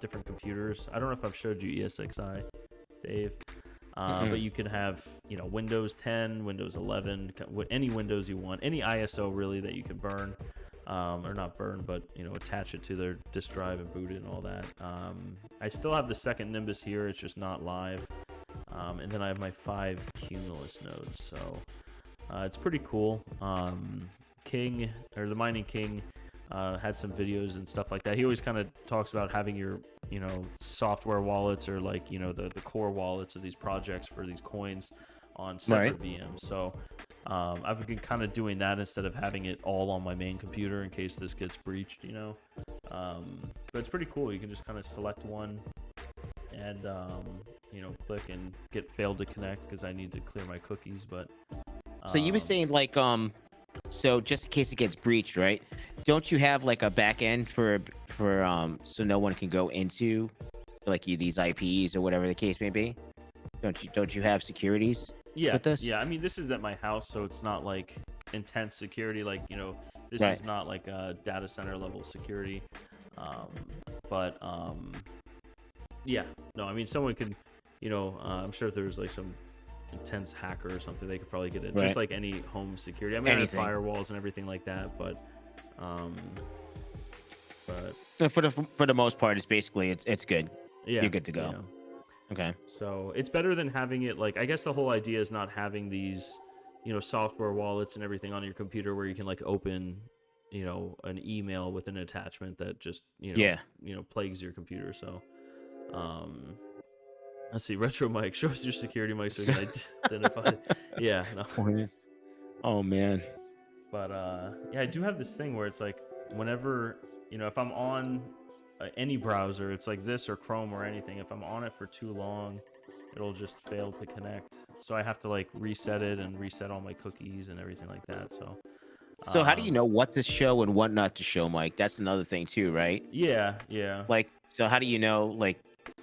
different computers. I don't know if I've showed you ESXi, Dave, but you can have Windows 10, Windows 11, any Windows you want, any ISO really that you can burn, or not burn, but attach it to their disk drive and boot it and all that. I still have the second Nimbus here. It's just not live. And then I have my 5 Cumulus nodes. So it's pretty cool. King, or the Mining King, had some videos and stuff like that. He always kind of talks about having your software wallets, or like the core wallets of these projects for these coins on separate VMs. So I've been kind of doing that instead of having it all on my main computer in case this gets breached. But it's pretty cool. You can just kind of select one and click and get failed to connect because I need to clear my cookies. But so you were saying like so just in case it gets breached, right? Don't you have like a back end for so no one can go into like these IPs or whatever the case may be? Don't you have securities with this? Yeah, I mean, this is at my house, so it's not like intense security. Like this is not like a data center level security. But yeah, no, I mean, someone could, I'm sure if there's like some intense hacker or something, they could probably get it, just like any home security. I mean, I have firewalls and everything like that, but for the most part, it's basically it's good. Yeah, you're good to go. Yeah. Okay. So it's better than having it like, I guess the whole idea is not having these, software wallets and everything on your computer where you can like open, an email with an attachment that just Yeah. plagues your computer. So um let's see. Retro mic shows your security mic so you can identify. Yeah, no. Oh man. But yeah, I do have this thing where it's like whenever if I'm on any browser, it's like this or Chrome or anything. If I'm on it for too long, it'll just fail to connect. So I have to like reset it and reset all my cookies and everything like that. So how do you know what to show and what not to show, Mike? That's another thing too, right? Yeah, yeah. Like, so how do you know like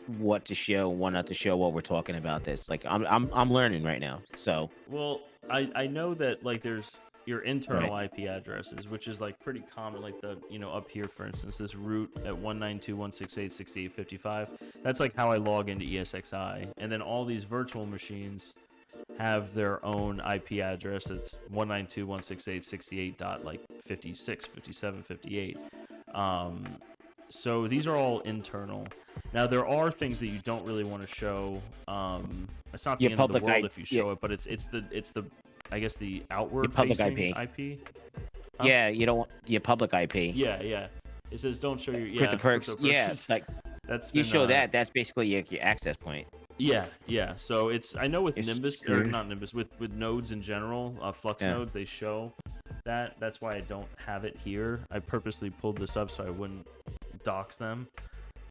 what to show and what not to show while we're talking about this? Like, I'm learning right now. So Well, I know that like there's your internal Right. IP addresses, which is like pretty common. Like the up here, for instance, this root at 192.168.68.55. That's like how I log into ESXi, and then all these virtual machines have their own IP address that's 192.168.68 dot like 56, 57, 58. So these are all internal. Now there are things that you don't really want to show. It's not the Your end of the public world I- if you show it, but it's the I guess the outward public facing IP. IP. Huh? Yeah, you don't want your public IP. Yeah, yeah. It says don't show your Crypto perks. crypto Yeah, purses. like That's you been, show that. That's basically your access point. Yeah, yeah. So it's I know with It's Nimbus or screwed. not Nimbus with nodes in general, Flux Yeah. nodes, they show that. That's why I don't have it here. I purposely pulled this up so I wouldn't dox them.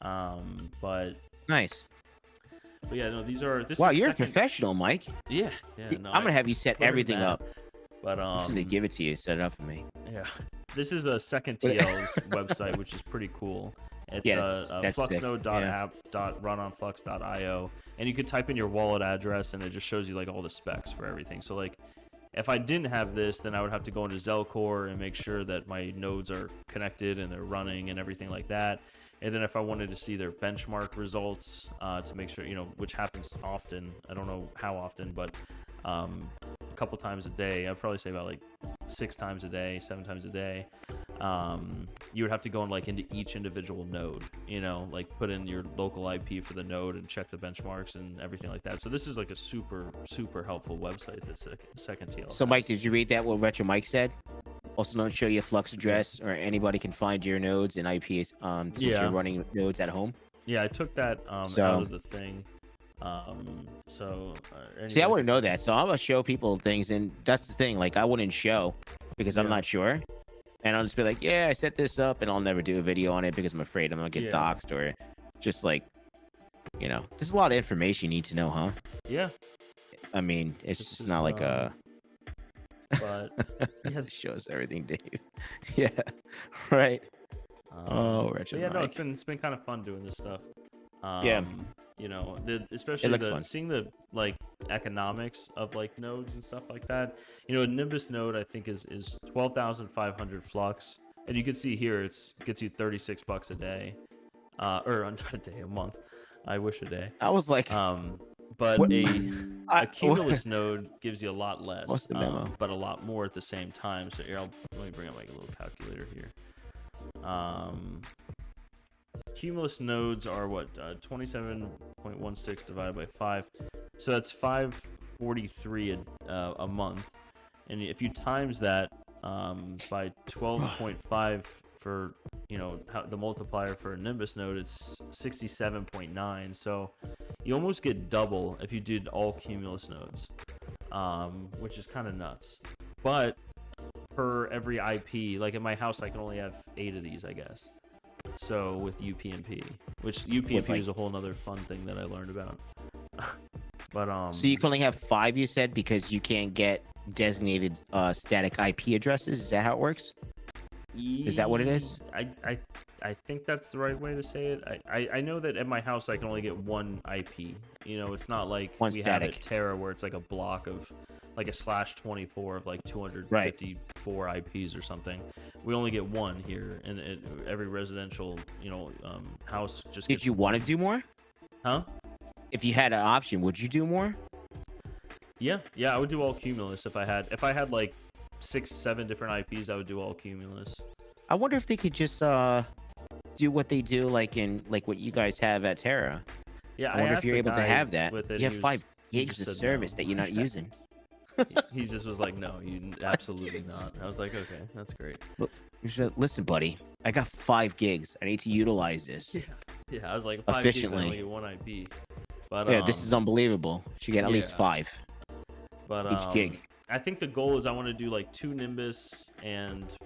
But Nice. yeah, no, these are this Wow, is you're second, a professional, Mike. Yeah, yeah. No, I'm gonna have you set put in everything that. up. But I'm just gonna give it to you. Set it up for me. yeah, this is a second TL's website, which is pretty cool. It's Yeah, that's sick. fluxnode.app.runonflux.io, and you could type in your wallet address, and it just shows you like all the specs for everything. So like, if I didn't have this, then I would have to go into Zelcore and make sure that my nodes are connected and they're running and everything like that. And then if I wanted to see their benchmark results to make sure, which happens often, I don't know how often, but a couple times a day, I'd probably say about like 6 times a day, 7 times a day. You would have to go into each individual node, like put in your local IP for the node and check the benchmarks and everything like that. So this is like a super, super helpful website that's second TL. So, Mike, did you read that? What Retro Mike said? Also, don't show your Flux address, or anybody can find your nodes and IPs. Since Yeah. you're running nodes at home. Yeah, I took that So- out of the thing. See, I wouldn't know that, so I'm gonna show people things, and that's the thing. Like, I wouldn't show because I'm Yeah. not sure, and I'll just be like, "Yeah, I set this up," and I'll never do a video on it because I'm afraid I'm gonna get Yeah. doxxed, or just like, there's a lot of information you need to know, huh? Yeah, I mean, it's It's just just, not like but yeah, it shows everything, Dave. Yeah, right. Oh, Retro but yeah, no, Mike. it's been kind of fun doing this stuff. Yeah. Especially looks fun. seeing the like economics of like nodes and stuff like that. A Nimbus node I think is 12,500 flux, and you can see here gets you $36 a day, or not a day, a month. I wish a day. I was like, But What- a Cumulus node gives you a lot less, What's the memo? but a lot more at the same time. So here, let me bring up like a little calculator here. Cumulus nodes are what 27.16 divided by 5, so that's 543 a month, and if you times that by 12.5 for the multiplier for a Nimbus node, it's 67.9. So you almost get double if you did all Cumulus nodes, which is kind of nuts. But per every IP, like at my house, I can only have 8 of these, I guess. So with UPnP, which UPnP is a whole nother fun thing that I learned about. But so you can only have 5, you said, because you can't get designated static IP addresses. Is that how it works? Is that what it is? I think that's the right way to say it. I know that at my house I can only get 1 IP. It's not like One we static. have at Terra where it's like a block of like a /24 of like 254 IPs or something. We only get 1 here, and every residential house just Did gets you want to do more? Huh? If you had an option, would you do more? Yeah, I would do all Cumulus if I had like 6, 7 different IPs. I would do all Cumulus. I wonder if they could just do what they do like what you guys have at Terra. Yeah, I wonder if asked you're the able to guy have that. with it, You and have he 5 he gigs just of said no. service that you're not using. he just was like, no, you absolutely not. I was like, okay, that's great. Look, you should- listen, buddy. I got 5 gigs. I need to utilize this Yeah, I was like 5 gigs. I only efficiently. get 1 IP, but Yeah, this is unbelievable. Should get at least yeah. 5 But each gig. I think the goal is I want to do like 2 Nimbus and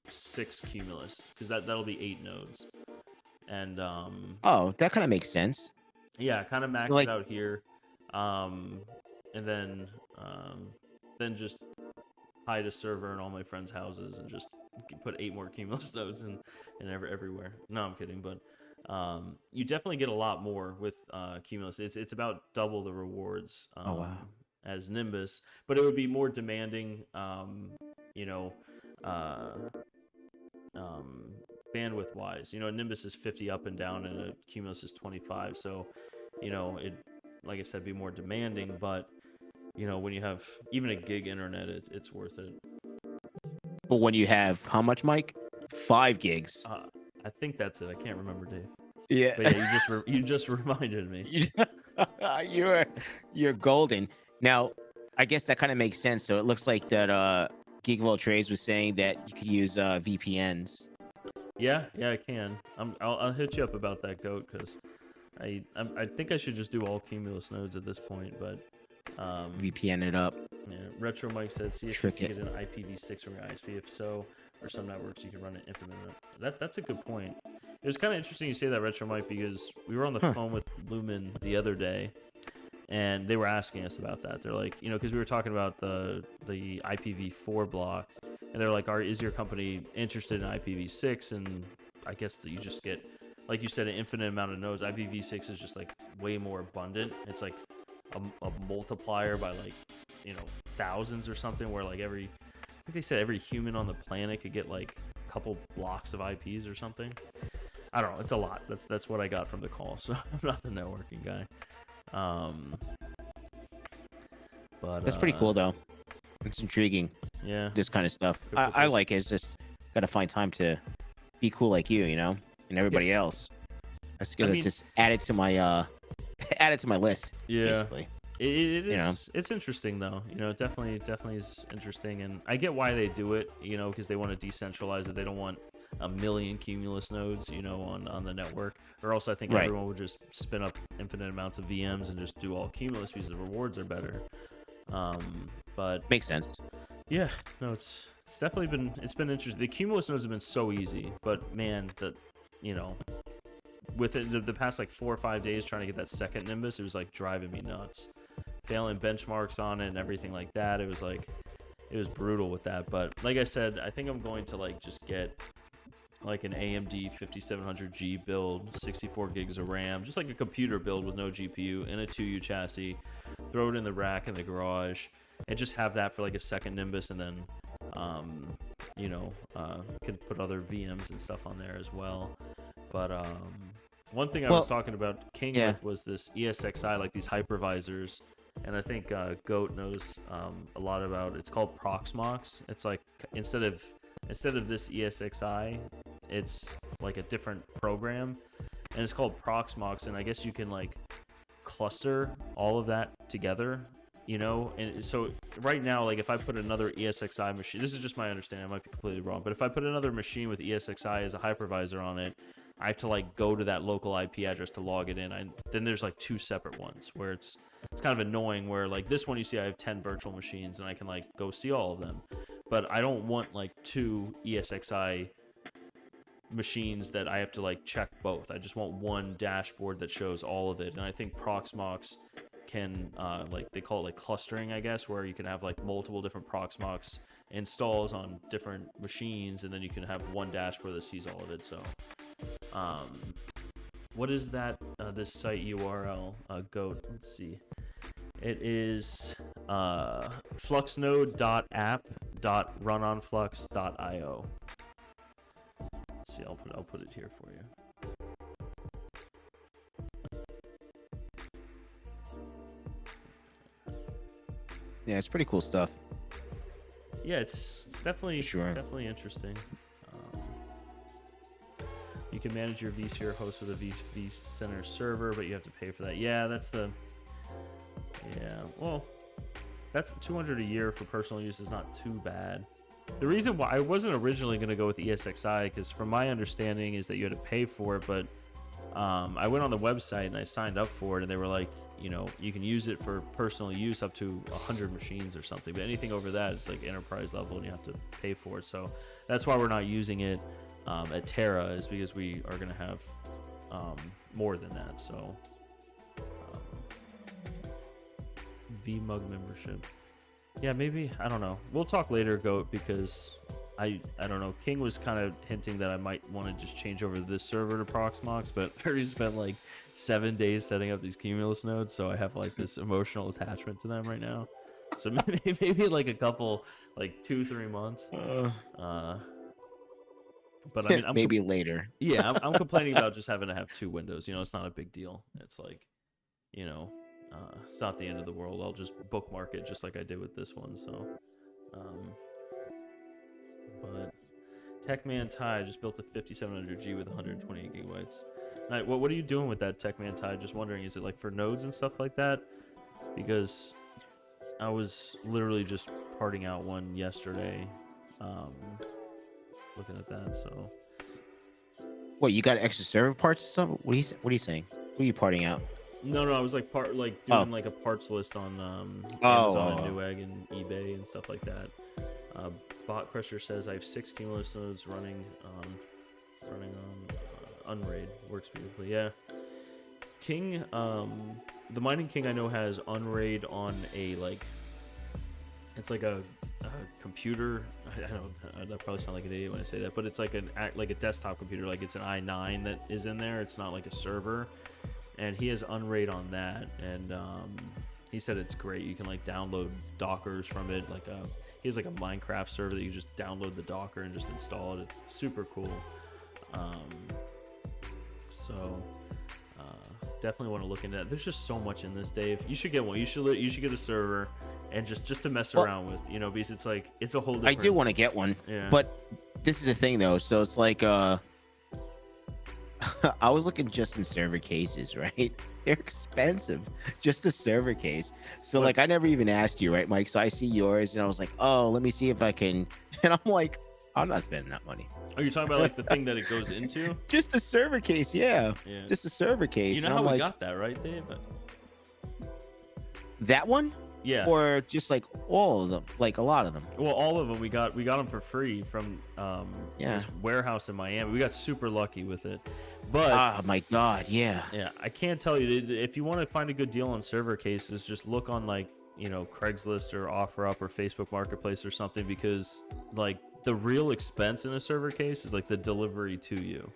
6 Cumulus, because that'll be 8 nodes. And Oh, that kind of makes sense. yeah, kind of max like- it out here, and then just hide a server in all my friends' houses and just put 8 more Cumulus nodes in everywhere. No, I'm kidding, but you definitely get a lot more with Cumulus. It's about double the rewards. Oh, wow. As Nimbus, but it would be more demanding, you know, bandwidth wise. You know, a Nimbus is 50 up and down, and a Cumulus is 25. So, you know, it, like I said, be more demanding. But you know, when you have even a gig internet, it's worth it. But when you have how much, Mike? 5 gigs. I think that's it. I can't remember, Dave. Yeah. But yeah, you just reminded me. You're golden. Now, I guess that kind of makes sense. So it looks like that Geekville Trades was saying that you could use VPNs. Yeah, I can. I'll hit you up about that, Goat, because I think I should just do all Cumulus nodes at this point. But VPN it up. yeah, Retro Mike said, see if Trick you can get an IPv6 from your ISP. If so, or some networks you can run it infinite. That's a good point. It was kind of interesting you say that, Retro Mike, because we were on the phone with Lumen the other day, and they were asking us about that. They're like, you know, because we were talking about the IPv4 block, and they're like, is your company interested in IPv6? And I guess that you just get, like you said, an infinite amount of nodes. IPv6 is just like way more abundant. It's like a multiplier by like, you know, thousands or something, where like I think they said every human on the planet could get like a couple blocks of IPs or something. I don't know. It's a lot. That's what I got from the call. So I'm not the networking guy. But That's pretty cool, though. It's intriguing. Yeah. This kind of stuff. I like it. It's just got to find time to be cool like you know, and everybody else. I just gotta just add it to my list. Yeah. Basically. It is. It's interesting though. You know, definitely is interesting, and I get why they do it. You know, because they want to decentralize it. They don't want a million Cumulus nodes, you know, on the network, or else I think everyone would just spin up infinite amounts of VMs and just do all Cumulus because the rewards are better. But makes sense. Yeah, no, it's definitely been interesting. The Cumulus nodes have been so easy, but man, you know, with the past like 4 or 5 days trying to get that second Nimbus, it was like driving me nuts. Failing benchmarks on it and everything like that. It was brutal with that. But like I said, I think I'm going to like just get like an AMD 5700G build, 64 gigs of RAM, just like a computer build with no GPU, in a 2U chassis, throw it in the rack in the garage, and just have that for like a second Nimbus, and then you know, could put other VMs and stuff on there as well. But one thing I was talking about King with was this ESXi, like these hypervisors, and I think Goat knows a lot about. It's called Proxmox. It's like instead of this ESXi, it's like a different program, and it's called Proxmox, and I guess you can like cluster all of that together, you know. And so right now, like if I put another ESXi machine, this is just my understanding, I might be completely wrong, but if I put another machine with ESXi as a hypervisor on it, I have to like go to that local IP address to log it in. Then there's like 2 separate ones where it's kind of annoying, where like this one you see I have 10 virtual machines and I can like go see all of them, but I don't want like 2 ESXi machines that I have to like check both. I just want one dashboard that shows all of it. And I think Proxmox can like they call it like clustering, I guess, where you can have like multiple different Proxmox installs on different machines, and then you can have one dashboard that sees all of it. So what is that this site URL, Goat? Let's see. It is fluxnode.app.runonflux.io. Let's see, I'll put it here for you. Yeah, it's pretty cool stuff. Yeah, it's definitely definitely interesting. You can manage your vSphere host with a vCenter server, but you have to pay for that. Yeah, that's the. Yeah, well, that's 200 a year for personal use is not too bad. The reason why I wasn't originally going to go with the ESXi, because from my understanding is that you had to pay for it, but I went on the website and I signed up for it, and they were like, you can use it for personal use up to 100 machines or something, but anything over that, it's like enterprise level and you have to pay for it. So that's why we're not using it at Terra, is because we are going to have more than that. So VMUG membership. Yeah, maybe. I don't know. We'll talk later, Goat, because I don't know. King was kind of hinting that I might want to just change over this server to Proxmox, but I already spent like 7 days setting up these Cumulus nodes, so I have like this emotional attachment to them right now. So maybe like a couple, like 2-3 months. But I mean, maybe later. Yeah, I'm complaining about just having to have 2 windows. It's not a big deal. It's like, it's not the end of the world. I'll just bookmark it just like I did with this one. So, but Techman Ty just built a 5700G with 128 gigabytes. Now, what are you doing with that Techman Ty? Just wondering, is it like for nodes and stuff like that? Because I was literally just parting out one yesterday, looking at that. So, What, you got extra server parts or something? What are you saying? Who are you parting out? No, I was like doing like a parts list on Amazon and Newegg and eBay and stuff like that. Bot Crusher says I have 6 Cumulus nodes running on Unraid. Works beautifully. Yeah. King, the Mining King I know has Unraid on a it's like a computer. I don't probably sound like an idiot when I say that, but it's like a desktop computer. Like it's an i9 that is in there. It's not like a server. And he has Unraid on that, and he said it's great. You can like download Dockers from it. He has like a Minecraft server that you just download the Docker and just install it. It's super cool. So definitely want to look into that. There's just so much in this, Dave. You should get one. You should get a server, and just to mess around with, because it's like it's a whole different... I do want to get one, but this is the thing though. So it's like I was looking just in server cases, right? They're expensive, just a server case. So like, I never even asked you, right, Mike? So I see yours, and I was like, oh, let me see if I can. And I'm like, I'm not spending that money. Are you talking about like the thing that it goes into? Just a server case, yeah. Just a server case. You know how we got that, right, Dave? That one? Yeah. Or just like all of them, like a lot of them. Well, all of them we got them for free from this warehouse in Miami. We got super lucky with it. But oh my god, yeah. Yeah, I can't tell you, if you want to find a good deal on server cases, just look on like, Craigslist or OfferUp or Facebook Marketplace or something, because like the real expense in a server case is like the delivery to you.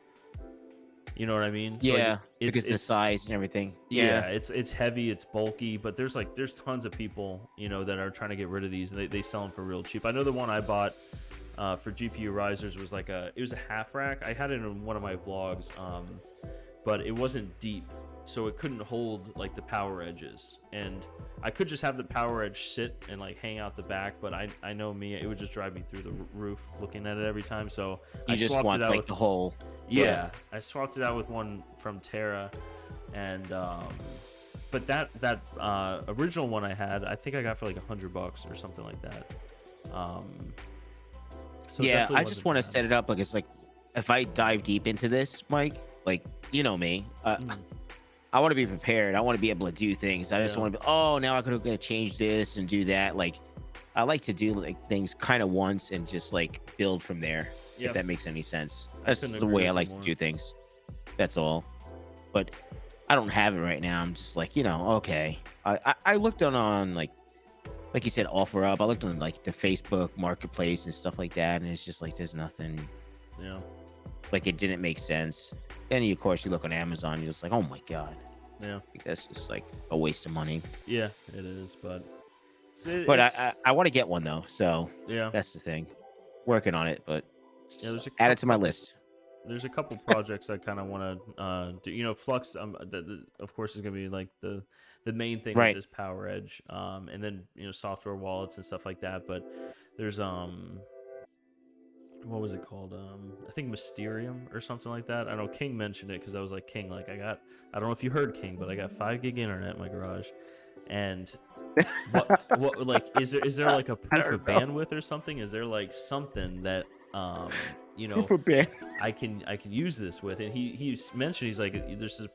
You know what I mean? So yeah, like, because the size and everything. Yeah, it's heavy, it's bulky, but there's tons of people, that are trying to get rid of these, and they sell them for real cheap. I know the one I bought for GPURisers was it was a half rack. I had it in one of my vlogs, but it wasn't deep, so it couldn't hold like the power edges, and I could just have the power edge sit and like hang out the back, but I know me, it would just drive me through the roof looking at it every time. So I just want it out like the whole. Yeah, I swapped it out with one from Terra, and but that original one I had, I think I got for like $100 or something like that. So yeah, I just want to set it up like it's like, if I dive deep into this, Mike, like me, I want to be prepared. I want to be able to do things. I just want to be, now I'm gonna change this and do that. Like, I like to do like things kind of once and just like build from there. If that makes any sense. That's the way I like to do things. That's all. But I don't have it right now. I'm just like, okay. I looked on like you said, OfferUp. I looked on like the Facebook Marketplace and stuff like that, and it's just like there's nothing. Yeah. Like it didn't make sense. Then of course you look on Amazon, you're just like, oh my god. Yeah. Like, that's just like a waste of money. Yeah, it is, but I want to get one though, so yeah, that's the thing. Working on it, but add it to my list. There's a couple projects I kind of want to do. Flux, of course, is going to be like the main thing with this Power Edge, and then software wallets and stuff like that. But there's what was it called? I think Mysterium or something like that. I know King mentioned it because I was like, King, like I don't know if you heard King, but I got 5 gig internet in my garage, And what like is there like a I proof of don't know. bandwidth or something? Is there like something that you know Proof of ban. I can use this with? And he's mentioned, he's like, there's this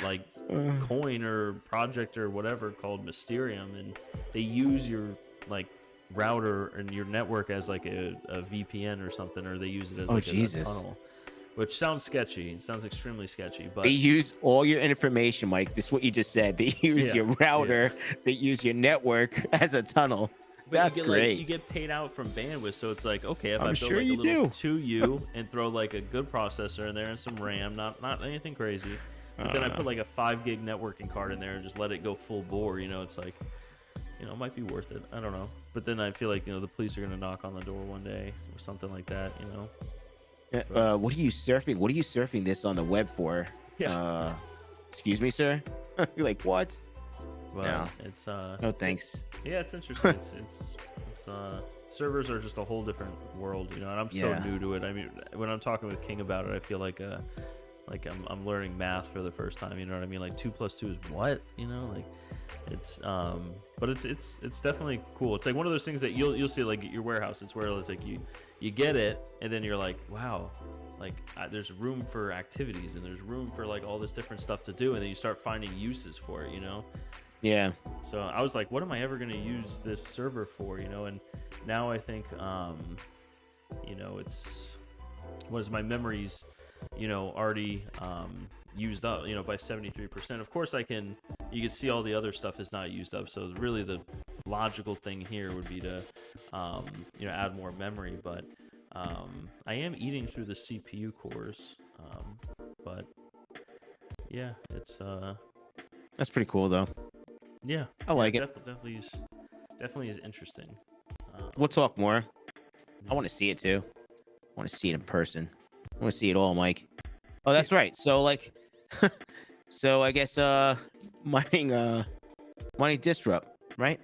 like Uh, coin or project or whatever called Mysterium, and they use your like router and your network as like a VPN or something, or they use it as oh like a Jesus. tunnel, which sounds sketchy. It sounds extremely sketchy, They but use all your information, Mike. This is what you just said. They use yeah, your router. They use your network as a tunnel. but That's you get great. like you get paid out from bandwidth, so it's like, okay, if I'm I build sure like a you little do. 2U and throw like a good processor in there and some RAM, not anything crazy, but then I put like a 5 gig networking card in there and just let it go full bore, it's like, it might be worth it. I don't know, but then I feel like the police are gonna knock on the door one day or something like that. What are you surfing? What are you surfing this on the web for? Yeah. Excuse me, sir. You're like, what? But No. it's No thanks. yeah, it's interesting. it's servers are just a whole different world, and I'm so Yeah. new to it. I mean, when I'm talking with King about it, I feel like I'm learning math for the first time. You know what I mean? Like 2 + 2 is what? Like it's but it's definitely cool. It's like one of those things that you'll see like at your warehouse. It's where it's like you get it, and then you're like, wow, like there's room for activities and there's room for like all this different stuff to do, and then you start finding uses for it. Yeah. So I was like, what am I ever going to use this server for? And now I think it's what is my memories already used up by 73%. Of course you can see all the other stuff is not used up, so really the logical thing here would be to add more memory, but I am eating through the CPU cores, but yeah, it's That's pretty cool, though. yeah, I like it. definitely is interesting. We'll talk more. I want to see it, too. I want to see it in person. I want to see it all, Mike. Oh, that's right. So, like... so, I guess, mining Disrupt, right?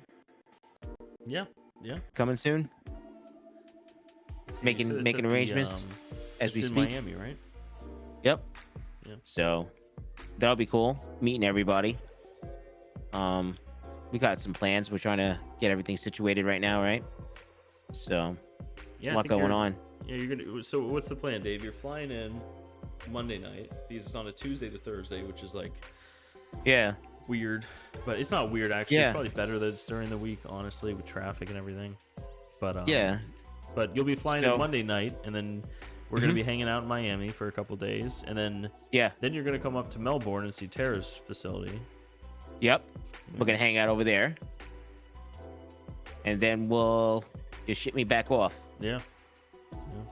Yeah. Coming soon? Making arrangements as we it's in speak. Miami, right? Yep. Yeah. So that'll be cool. Meeting everybody. We got some plans. We're trying to get everything situated right now, right? So there's a lot going on. Yeah, you're gonna. So what's the plan, Dave? You're flying in Monday night because it's on a Tuesday to Thursday, which is like Yeah. weird, but it's not weird actually. Yeah. It's probably better that it's during the week, honestly, with traffic and everything. But Yeah. But you'll be flying So- in Monday night, and then we're gonna be hanging out in Miami for a couple days, and then Yeah. you're gonna come up to Melbourne and see Terra's facility. Yep. We're gonna hang out over there, and then we'll just ship me back off. Yeah.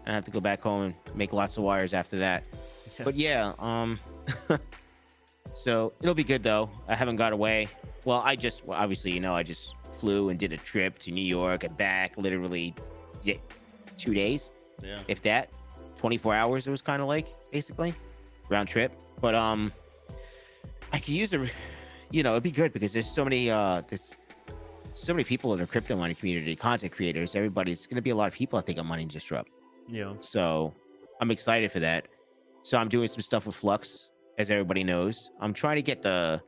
I have to go back home and make lots of wires after that. Yeah. But yeah, so it'll be good though. I haven't got away. Well, obviously, I just flew and did a trip to New York and back, literally 2 days, Yeah. if that. 24 hours it was kind of like, basically, round trip. But I could use it'd be good because there's so many people in the crypto mining community, content creators, everybody's gonna be a lot of people, I think, on Mining Disrupt. Yeah. So I'm excited for that. So I'm doing some stuff with Flux, as everybody knows. I'm trying to get the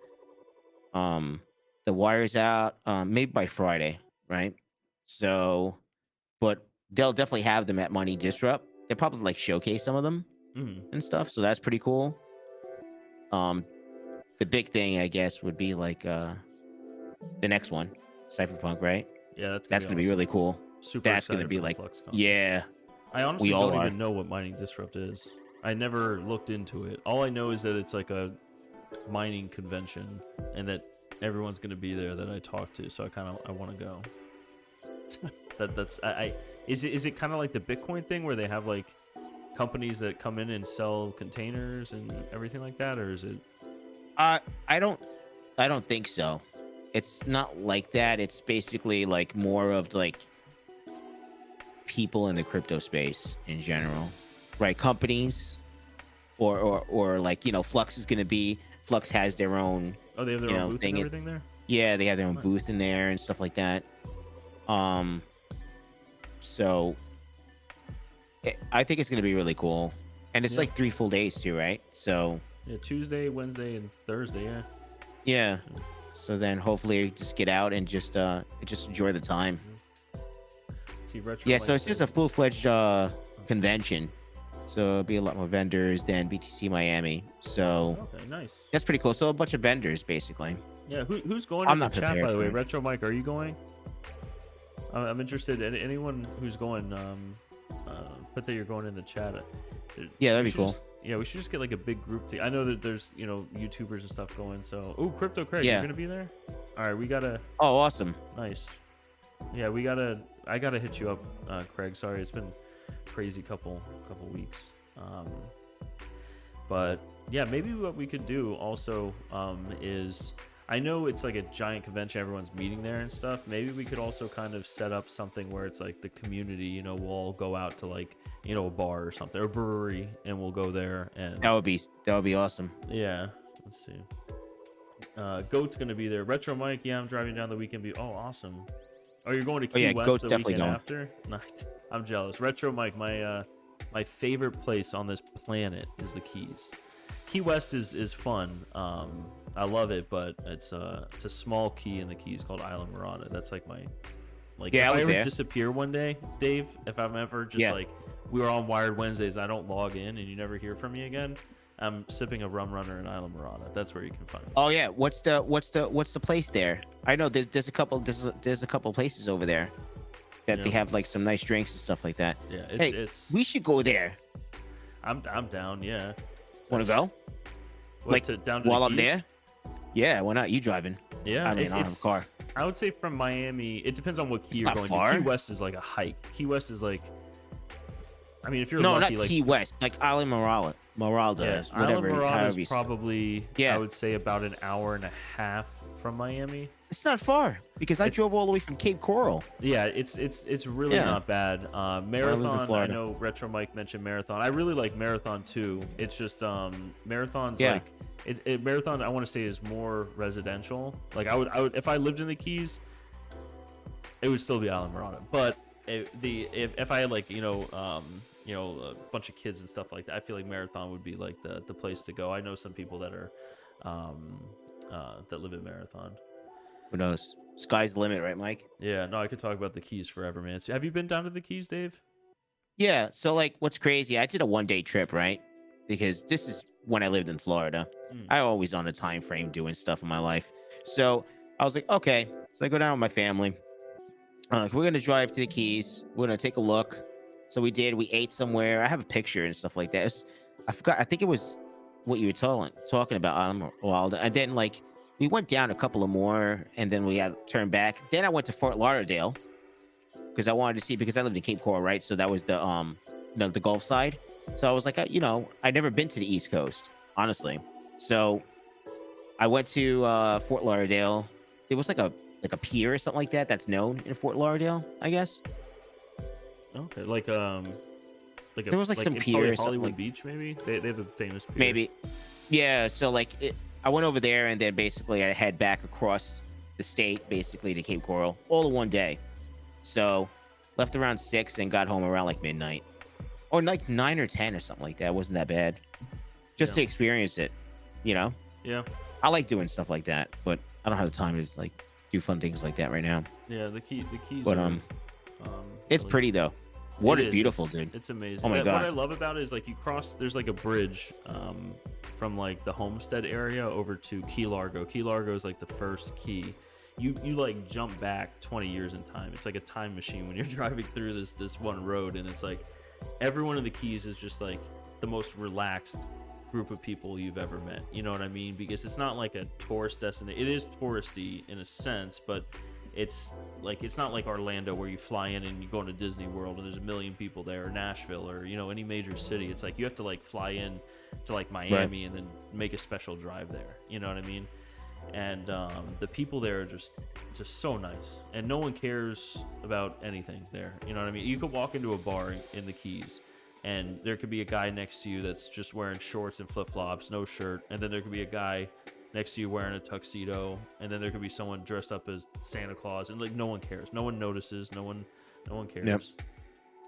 wires out, maybe by Friday, right? So, but they'll definitely have them at Money Disrupt. They'll probably like showcase some of them and stuff. So that's pretty cool. The big thing, I guess, would be like the next one, Cypherpunk, right? Yeah, That's gonna be awesome. really cool. Super That's gonna excited be for the like, FluxCon. yeah. I honestly all don't are. even know what Mining Disrupt is. I never looked into it. All I know is that it's like a mining convention and that everyone's going to be there that I talk to. So I want to go. Is it kind of like the Bitcoin thing where they have like companies that come in and sell containers and everything like that, or is it? I don't think so. It's not like that. It's basically like more of like people in the crypto space in general, right? Companies or like, Flux has their own, Oh, they have their own booth and everything there? yeah, they have their own Nice. booth in there and stuff like that. So I think it's going to be really cool. And it's Yeah. like 3 full days too, right? So Yeah, Tuesday, Wednesday, and Thursday, yeah. yeah. So then hopefully just get out and just enjoy the time. See, Retro Yeah, Mike so it's just a said- full-fledged convention. So it'll be a lot more vendors than BTC Miami. So Okay, nice. that's pretty cool. So a bunch of vendors basically. Yeah, who's going I'm in the not chat, prepared by the for way? it. Retro Mike, are you going? I'm interested. Anyone who's going, put that you're going in the chat. Yeah, that'd We be should cool. yeah, we should just get like a big group. I know that there's YouTubers and stuff going. So, oh, Crypto Craig, Yeah. you're gonna be there. All right, we gotta. Oh, awesome. Nice. Yeah, I gotta hit you up, Craig. Sorry, it's been crazy couple weeks. But yeah, maybe what we could do also is, I know it's like a giant convention, everyone's meeting there and stuff. Maybe we could also kind of set up something where it's like the community, we'll all go out to like, a bar or something, or a brewery, and we'll go there and That would be awesome. yeah. Let's see. Goat's gonna be there. Retro Mike, yeah, I'm driving down the weekend. Oh, awesome. Oh, you're going to Key Yeah, West Goat's the definitely weekend going. after? Nice. I'm jealous. Retro Mike, my favorite place on this planet is the Keys. Key West is fun. I love it, but it's a small key in the Keys called Island Marana. That's like my Yeah, I if was I ever there. disappear one day, Dave, if I'm ever just Yeah. like we were on Wired Wednesdays, I don't log in and you never hear from me again. I'm sipping a rum runner in Island Marana. That's where you can find me. Oh yeah, what's the place there? I know there's a couple places over there that they Yeah. have like some nice drinks and stuff like that. Yeah, Hey, it's we should go there. I'm down. Yeah. Want to That's- go? what, Like, down to While the I'm Keys? there? Yeah, why not? You driving? Yeah, I mean, I don't have a car. I would say from Miami. It depends on what key It's you're not going far. to. Key West is like a hike. Key West is like, I mean, if you're No, lucky, not like Key West, like Island Maralda, yeah, whatever. Island Marana however is you say- probably Yeah. I would say about an hour and a half from Miami. It's not far because I It's- drove all the way from Cape Coral. Yeah, it's really Yeah. not bad. lived in Marathon, I Florida. know Retro Mike mentioned Marathon. I really like Marathon too. It's just Marathon's Yeah. like Marathon. I want to say is more residential. Like I would if I lived in the Keys, it would still be Island Marana. But if I had like a bunch of kids and stuff like that, I feel like Marathon would be like the place to go. I know some people that are that live in Marathon. Who knows? Sky's the limit, right, Mike? Yeah, no, I could talk about the Keys forever, man. So have you been down to the Keys, Dave? Yeah. So like, what's crazy? I did a 1-day trip, right? Because this is when I lived in Florida. Mm. I always on a time frame doing stuff in my life. So I was like, okay. So I go down with my family. We're gonna drive to the Keys. We're gonna take a look. So we did. We ate somewhere. I have a picture and stuff like that. I forgot. I think it was what you were talking about, Wild. And then like we went down a couple of more, and then we had to turn back. Then I went to Fort Lauderdale because I wanted to see, because I lived in Cape Coral, right? So that was the the Gulf side. So I was like, I'd never been to the East Coast, honestly. So I went to Fort Lauderdale. There was like a pier or something like that that's known in Fort Lauderdale, I guess. Okay, like There was, like, some in pier probably or something Hollywood like- Beach, maybe they have a famous pier. Maybe. Yeah. So like I went over there, and then basically I head back across the state, basically to Cape Coral, all in one day. So left around 6 and got home around like midnight, or like 9 or 10 or something like that. It wasn't that bad. Just to Yeah. experience it, Yeah, I like doing stuff like that, but I don't have the time to like do fun things like that right now. yeah. The Keys. But are, it's really- pretty though. It Water's is, beautiful, it's- dude. It's amazing. Oh my What God. I love about it is like you cross. There's like a bridge from like the Homestead area over to Key Largo. Key Largo is like the first key. You like jump back 20 years in time. It's like a time machine when you're driving through this one road, and it's like everyone in the Keys is just like the most relaxed group of people you've ever met. You know what I mean? Because it's not like a tourist destination. It is touristy in a sense, but it's not like Orlando where you fly in and you go into Disney World and there's a million people there, or Nashville, or any major city. It's like you have to like fly in to like Miami and then make a special drive there. You know what I mean? And the people there are just so nice, and no one cares about anything there. You know what I mean? You could walk into a bar in the Keys, and there could be a guy next to you that's just wearing shorts and flip-flops, no shirt, and then there could be a guy next to you wearing a tuxedo, and then there could be someone dressed up as Santa Claus, and like no one cares, no one notices, no one cares. Yep.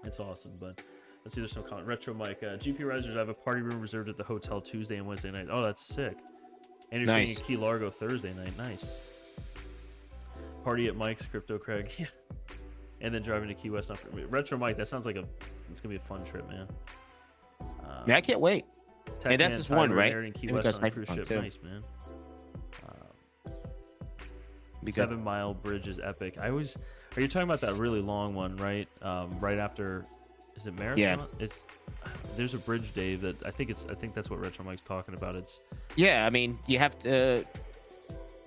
It's awesome. But let's see, there's some comment. Retro Mike, GPURisers, I have a party room reserved at the hotel Tuesday and Wednesday night. Oh, that's sick. And you're staying Nice. in Key Largo Thursday night. Nice. Party at Mike's, Crypto Craig. Yeah. And then driving to Key West. Retro Mike, that sounds like it's going to be a fun trip, man. Yeah, I can't wait. Tech And that's Man, just one, Tyler, right? Aaron, Key And we West got on a cruise Cyberpunk, ship. too. Nice, man. Be good. 7 Mile Bridge is epic. Are you talking about that really long one, right? Right after, is it Marathon? Yeah. There's a bridge, Dave, that I think that's what Retro Mike's talking about. Yeah, I mean, you have to.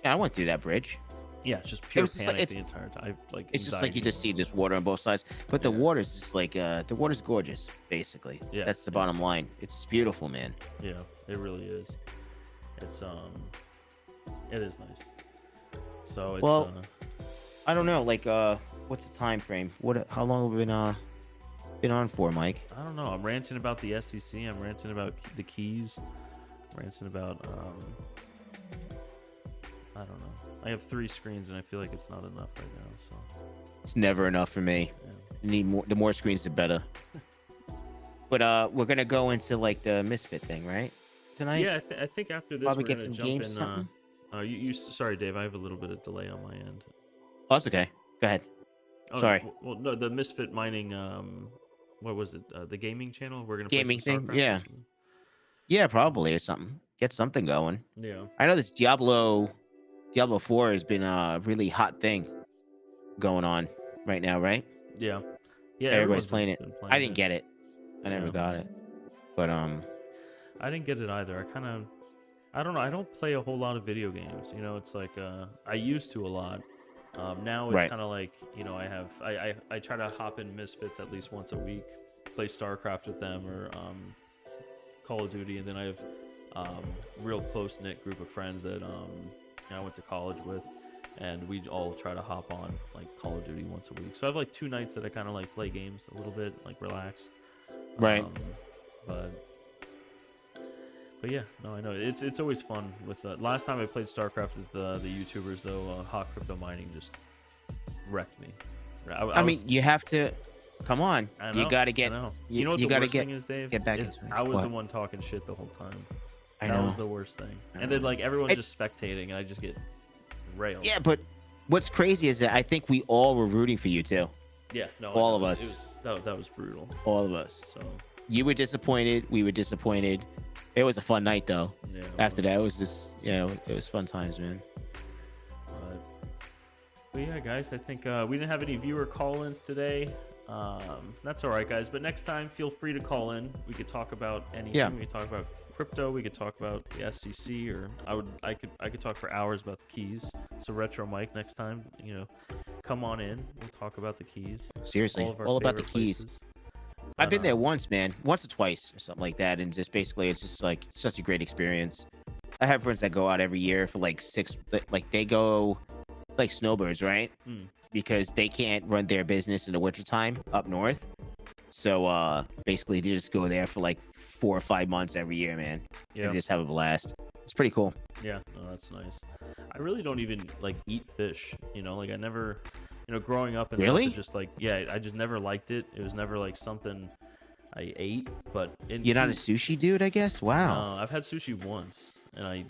Yeah, I went through that bridge. Yeah, it's just pure was just like- panic the entire time. Like It's just like you anxiety. just see this water on both sides, but the Yeah. water's just like the water's gorgeous, basically. Yeah, That's the yeah. bottom line. It's beautiful, man. Yeah, it really is. It's it is nice. So it's Well, I don't know, like what's the time frame? How long have we been on for, Mike? I don't know. I'm ranting about the SEC. I'm ranting about the keys. I'm ranting about I don't know. I have 3 screens and I feel like it's not enough right now. So It's never enough for me. yeah. You need more. The more screens, the better. But we're gonna go into like the Misfit thing, right? Tonight. Yeah, I think after this Probably we're get gonna some jump games. in. Something. Sorry, Dave. I have a little bit of delay on my end. Oh, that's okay. Go ahead. Oh, Sorry. No, well, no, the Misfit Mining. What was it? The gaming channel. We're gonna Gaming play some thing, StarCraft or yeah. something? Yeah, probably or something. Get something going. Yeah. I know this Diablo 4 has been a really hot thing going on right now, right? Yeah. Yeah. Everybody's everyone's playing it. been I didn't get it. I never Yeah. got it. But I didn't get it either. I don't know. I don't play a whole lot of video games. You know, it's like I used to a lot. Now it's Right. kind of like, you know, I try to hop in Misfits at least once a week, play StarCraft with them or Call of Duty, and then I have real close knit group of friends that I went to college with, and we all try to hop on like Call of Duty once a week. So I have like 2 nights that I kind of like play games a little bit, like relax. Right. But yeah, no, I know it's always fun. With last time I played StarCraft with the YouTubers though, Hot Crypto Mining just wrecked me. I mean, you have to. Come on. I know, You got to I get. know. You know what you the gotta worst thing is, Dave? get back Is into it. I was the What? one talking shit the whole time. I That know. was the worst thing. I And then know. like everyone's It- just spectating, and I just get railed. Yeah, but what's crazy is that I think we all were rooting for you too. Yeah. No. All I of know. us. That was brutal. All of us. So You were disappointed. We were disappointed. It was a fun night though. yeah. After that, it was just it was fun times, man. But yeah, guys, I think we didn't have any viewer call-ins today. That's all right, guys. But next time, feel free to call in. We could talk about anything. Yeah. We could talk about crypto. We could talk about the SEC, or I could talk for hours about the keys. So Retro Mike, next time, come on in. We'll talk about the keys. Seriously, All of our all about the favorite keys. places. I've been But, there once, man, once or twice or something like that, and just basically it's just like such a great experience. I have friends that go out every year for like they go like snowbirds, right? Mm. Because they can't run their business in the wintertime up north. So basically they just go there for like 4 or 5 months every year, man. Yeah. And just have a blast. It's pretty cool. Yeah, no, that's nice. I really don't even like eat fish. Like I never, growing up and Really? something just like I just never liked it. It was never like something I ate. But You're not a sushi dude, I guess? Wow. I've had sushi once, and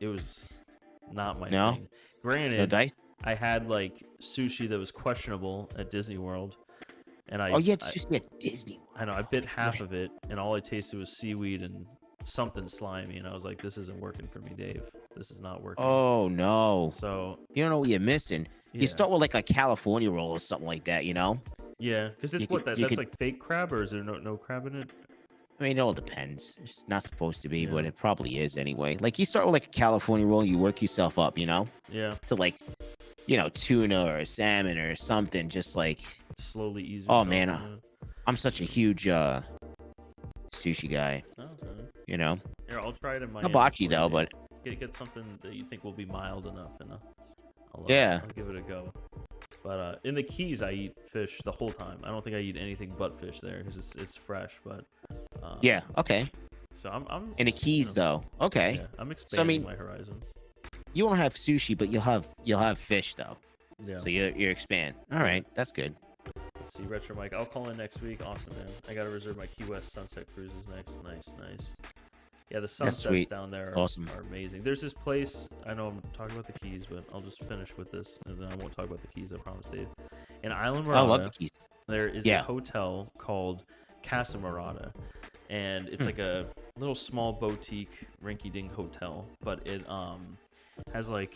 it was not my No? thing. Granted, No dice? I had like sushi that was questionable at Disney World, and Oh yeah, it's just at Disney. I know I bit half of it, and all I tasted was seaweed and something slimy, and I was like, this isn't working for me, Dave. This is not working. Oh no. So You don't know what you're missing. yeah, You start with like a California roll or something like that, yeah, because it's you what could- you that's could- like fake crab, or is there no crab in it? I mean, it all depends. It's not supposed to be, Yeah. but it probably is anyway. Like you start with like a California roll, you work yourself up, Yeah, to like, tuna or salmon or something. Just like slowly ease. Oh, yourself man, into it. I'm such a huge sushi guy, Oh, okay. you know. Here, I'll try it in my Hibachi though, but get something that you think will be mild enough, and I'll Yeah. I'll give it a go. But in the Keys, I eat fish the whole time. I don't think I eat anything but fish there because it's fresh. But yeah, okay. So I'm And the Keys though, okay. Yeah, I'm expanding mean- my horizons. You won't have sushi, but you'll have fish though. Yeah. So you expand. All right, that's good. Let's see, Retro Mike. I'll call in next week. Awesome, man. I gotta reserve my Key West Sunset cruises next. Nice. Yeah, the That's sunsets sweet. down there That's awesome. are amazing. There's this place. I know I'm talking about the Keys, but I'll just finish with this, and then I won't talk about the Keys. I promise, Dave. In Island I love the Murata, Keys. there is a Yeah. hotel called Casa Murata, and it's Hmm. like a little small boutique rinky-dink hotel, but it has like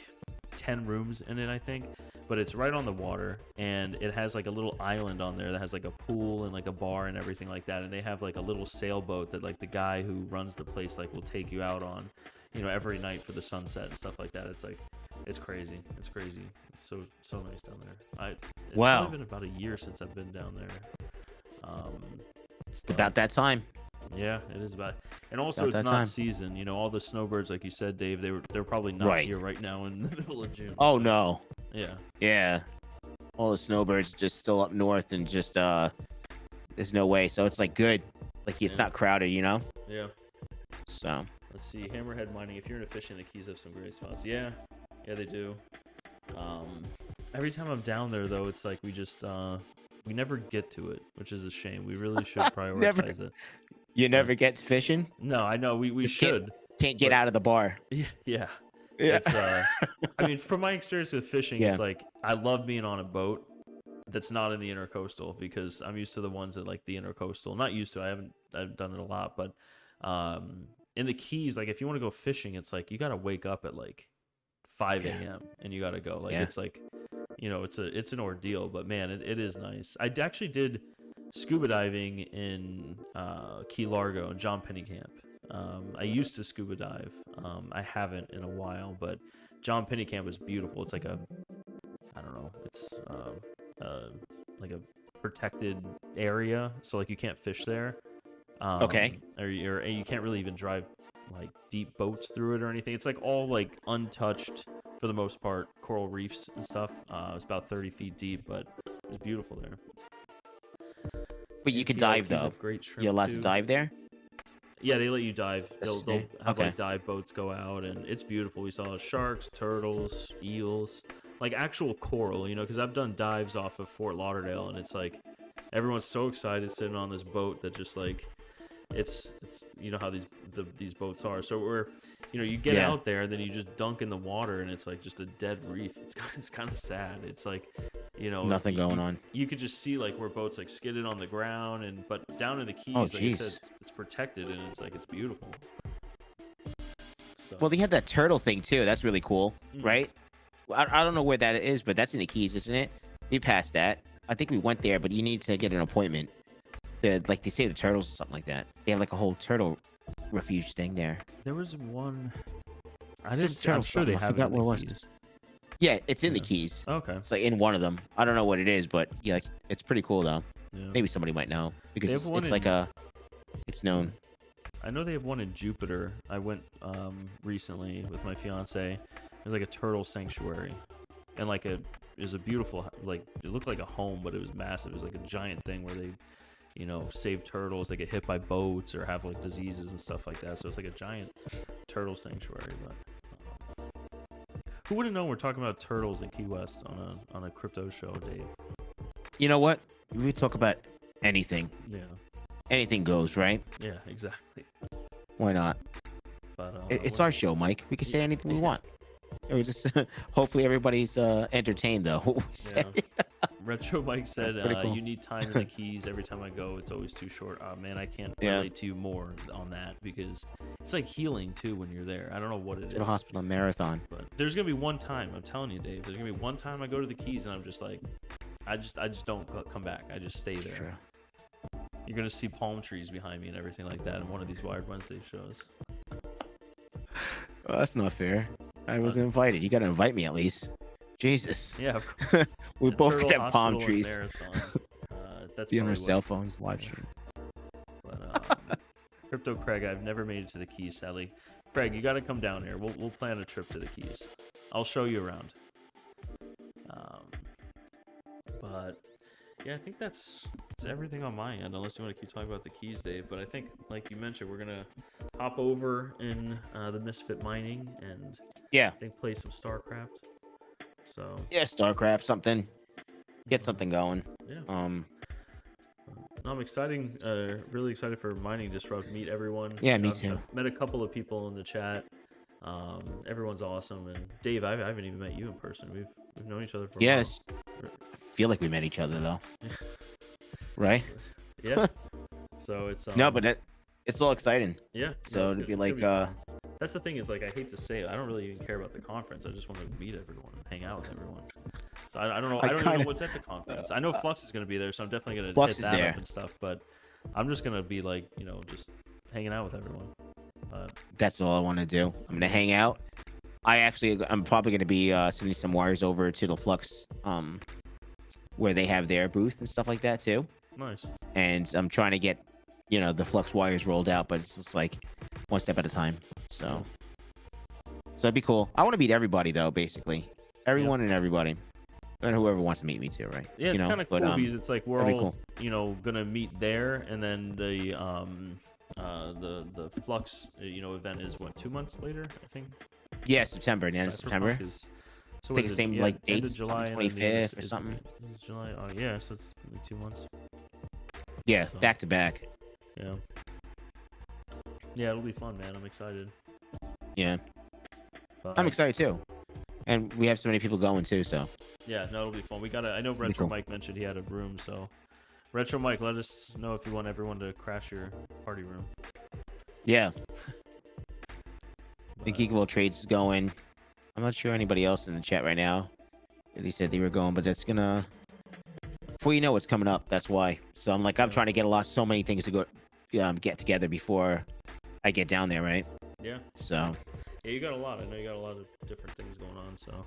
10 rooms in it, I think. But it's right on the water, and it has like a little island on there that has like a pool and like a bar and everything like that. And they have like a little sailboat that like the guy who runs the place like will take you out on, every night for the sunset and stuff like that. It's like, it's crazy. It's crazy. It's so nice down there. It's Wow. probably been about a year since I've been down there. It's about that time. Yeah, it is about, and also About it's that not time. Season. All the snowbirds, like you said, Dave, they're probably not Right. here right now in the middle of June. Oh but, no. Yeah. Yeah. All the snowbirds just still up north and just there's no way. So it's like good. Like it's Yeah. not crowded, Yeah. So Let's see, Hammerhead Mining. If you're in a fishing, the Keys have some great spots. Yeah, they do. Every time I'm down there, though, it's like we never get to it, which is a shame. We really should prioritize it. you never get fishing? No, I know we Just should. Can't get But- out of the bar. Yeah. Yeah. It's I mean, from my experience with fishing, it's Yeah. like I love being on a boat that's not in the intercoastal, because I'm used to the ones that like the intercoastal. Not used to. I've done it a lot, but in the Keys, like if you want to go fishing, it's like you got to wake up at like 5 a.m. and you got to go. Like Yeah. it's like, it's an ordeal, but man, it is nice. I actually did scuba diving in Key Largo and John Pennycamp. I used to scuba dive. I haven't in a while, but John Pennycamp was beautiful. It's like I don't know. It's like a protected area, so like you can't fish there. Okay. Or you can't really even drive like deep boats through it or anything. It's like all like untouched for the most part, coral reefs and stuff. It's about 30 feet deep, but it was beautiful there. But you can ATL dive Keys though. have great shrimp, You're allowed too. to dive there? Yeah, they let you dive. That's They'll just neat. have Okay. like dive boats go out, and it's beautiful. We saw sharks, turtles, eels, like actual coral. Because I've done dives off of Fort Lauderdale, and it's like everyone's so excited sitting on this boat that just like it's how these boats are. So you get Yeah. out there, and then you just dunk in the water, and it's like just a dead reef. It's kind of sad. It's like Nothing going on. You could just see like where boats like skidded on the ground, but down in the Keys, Oh, like I jeez. said, it's protected, and it's beautiful. So, Well, they have that turtle thing too. That's really cool, Mhm. right? Well, I don't know where that is, but that's in the Keys, isn't it? We passed that. I think we went there, but you need to get an appointment. Like they say the turtles or something like that. They have like a whole turtle refuge thing there. there was one. It says turtle I'm sure they something. I have it forgot in what the it was. Keys. Yeah, it's in the Yeah. Keys. Okay. It's like in one of them. I don't know what it is, but yeah, like, it's pretty cool though. Yeah. Maybe somebody might know because They have it's one like in- it's known. I know they have one in Jupiter. I went recently with my fiance. There's like a turtle sanctuary, and like it was a beautiful, like it looked like a home, but it was massive. It was like a giant thing where they, save turtles. They get hit by boats or have like diseases and stuff like that. So it's like a giant turtle sanctuary. But who would have known we're talking about turtles in Key West on a crypto show, Dave? You know what? We talk about anything. Yeah. Anything goes, right? Yeah. Exactly. Why not? But It's our show, Mike. We can say anything we want. It was just hopefully everybody's entertained though. What we say. Retro Mike said, pretty cool. "You need time in the Keys. Every time I go, it's always too short." Oh man, I can't Yeah. relate to you more on that, because it's like healing too when you're there. I don't know what it To the is, hospital marathon. but there's gonna be one time. I'm telling you, Dave. There's gonna be one time I go to the Keys and I'm just like, I just don't come back. I just stay there. Sure. You're gonna see palm trees behind me and everything like that in one of these Wired Wednesday shows. Well, that's not fair. I wasn't invited. You got to invite me at least. Jesus. Yeah, of course. We The both Turtle get palm Hospital and trees. Marathon. That's Be on our probably what- cell phones live Yeah. stream. But Crypto Craig, I've never made it to the Keys, sadly. Craig, you got to come down here. We'll plan a trip to the Keys. I'll show you around. But yeah, I think that's everything on my end. Unless you want to keep talking about the Keys, Dave. But I think, like you mentioned, we're gonna hop over in the Misfit Mining and Yeah. I think play some StarCraft. So Yeah, StarCraft, something. Get something going. yeah. I'm really excited for Mining Disrupt. Meet everyone. Yeah, me I've, too. I've met a couple of people in the chat. Everyone's awesome. And Dave, I haven't even met you in person. We've known each other for a while. Yes. I feel like we met each other though. Right? Yeah. So it's No, but it's all exciting. yeah. No, So it's to good- be it's gonna like, fun. That's the thing is like I hate to say it, I don't really even care about the conference. I just want to meet everyone and hang out with everyone. So I don't know. I don't even know what's at the conference. I know Flux is going to be there, so I'm definitely going to Flux hit is that there. up and stuff. But I'm just going to be like, just hanging out with everyone. That's all I want to do. I'm gonna hang out. I'm probably gonna be sending some wires over to the Flux, where they have their booth and stuff like that too. Nice. And I'm trying to get, the Flux wires rolled out, but it's just like one step at a time. So it'd be cool. I want to meet everybody though, basically, everyone and everybody, and whoever wants to meet me too, right? Yeah, it's kind of cool because it's like we're all cool. gonna meet there, and then the Flux event is what, 2 months later, I think. Yeah, September. The end of September. So I think the same like end dates, of July, 25th or something. July. Oh yeah, so it's like 2 months. Yeah, So, back to back. Yeah. Yeah, it'll be fun, man. I'm excited. Yeah, But, I'm excited too. And we have so many people going too, so. Yeah, no, it'll be fun. I know Retro cool. Mike mentioned he had a room, so Retro Mike, let us know if you want everyone to crash your party room. Yeah. But, The Geekable Trades is going. I'm not sure anybody else in the chat right now. They said they were going, but that's gonna. Before you know what's coming up, that's why. So I'm trying to get so many things to go, get together before I get down there, right? Yeah. So. Yeah, you got a lot. I know you got a lot of different things going on. So.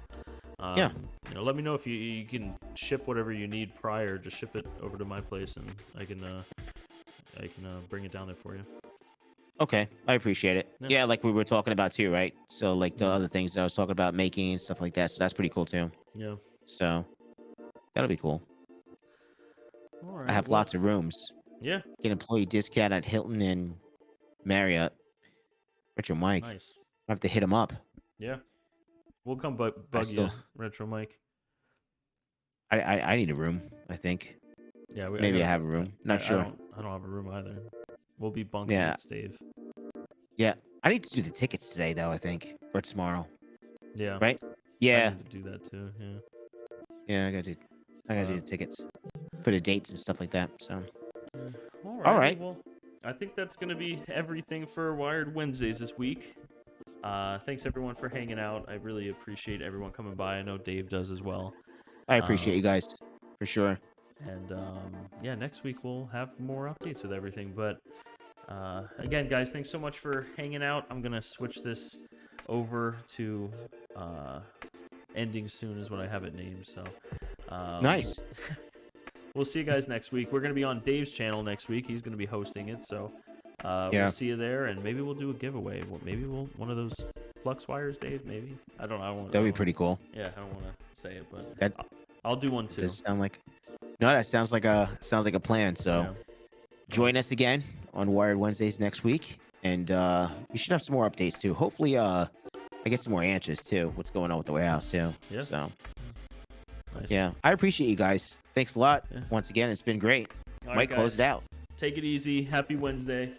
Yeah. Let me know if you can ship whatever you need prior. Just ship it over to my place, and I can bring it down there for you. Okay, I appreciate it. Yeah. Yeah, like we were talking about too, right? So like the other things that I was talking about making and stuff like that. So that's pretty cool too. Yeah. So that'll be cool. All right. I have lots of rooms. Yeah. Get employee discount at Hilton and Marriott. Richard Mike. Nice. I have to hit him up. Yeah. We'll come bug you, Retro Mike. I need a room, I think. Yeah. Maybe I have a room. Not sure. I don't have a room either. We'll be bunking Yeah. at Stave. Yeah. I need to do the tickets today though, I think. Or tomorrow. Yeah. Right? I Yeah. need to do that too. Yeah. Yeah, I gotta do the tickets. For the dates and stuff like that. So All right. Well, I think that's going to be everything for Wired Wednesdays this week. Thanks everyone for hanging out. I really appreciate everyone coming by. I know Dave does as well. I appreciate you guys. For sure. And yeah, next week we'll have more updates with everything. But again, guys, thanks so much for hanging out. I'm going to switch this over to ending soon is what I have it named. So Nice. We'll see you guys next week. We're going to be on Dave's channel next week. He's going to be hosting it. So Yeah. we'll see you there. And maybe we'll do a giveaway. Maybe one of those Flux wires, Dave, maybe. I don't know. That'd be pretty cool. Yeah, I don't want to say it, but That I'll do one too. does sound like. No, that sounds like a plan. So Yeah. join us again on Wired Wednesdays next week, and we should have some more updates too. Hopefully, I get some more answers too. What's going on with the warehouse too? Yeah. So Nice. yeah, I appreciate you guys. Thanks a lot. Yeah. Once again, it's been great. All right, Mike, close guys. it out. Take it easy. Happy Wednesday.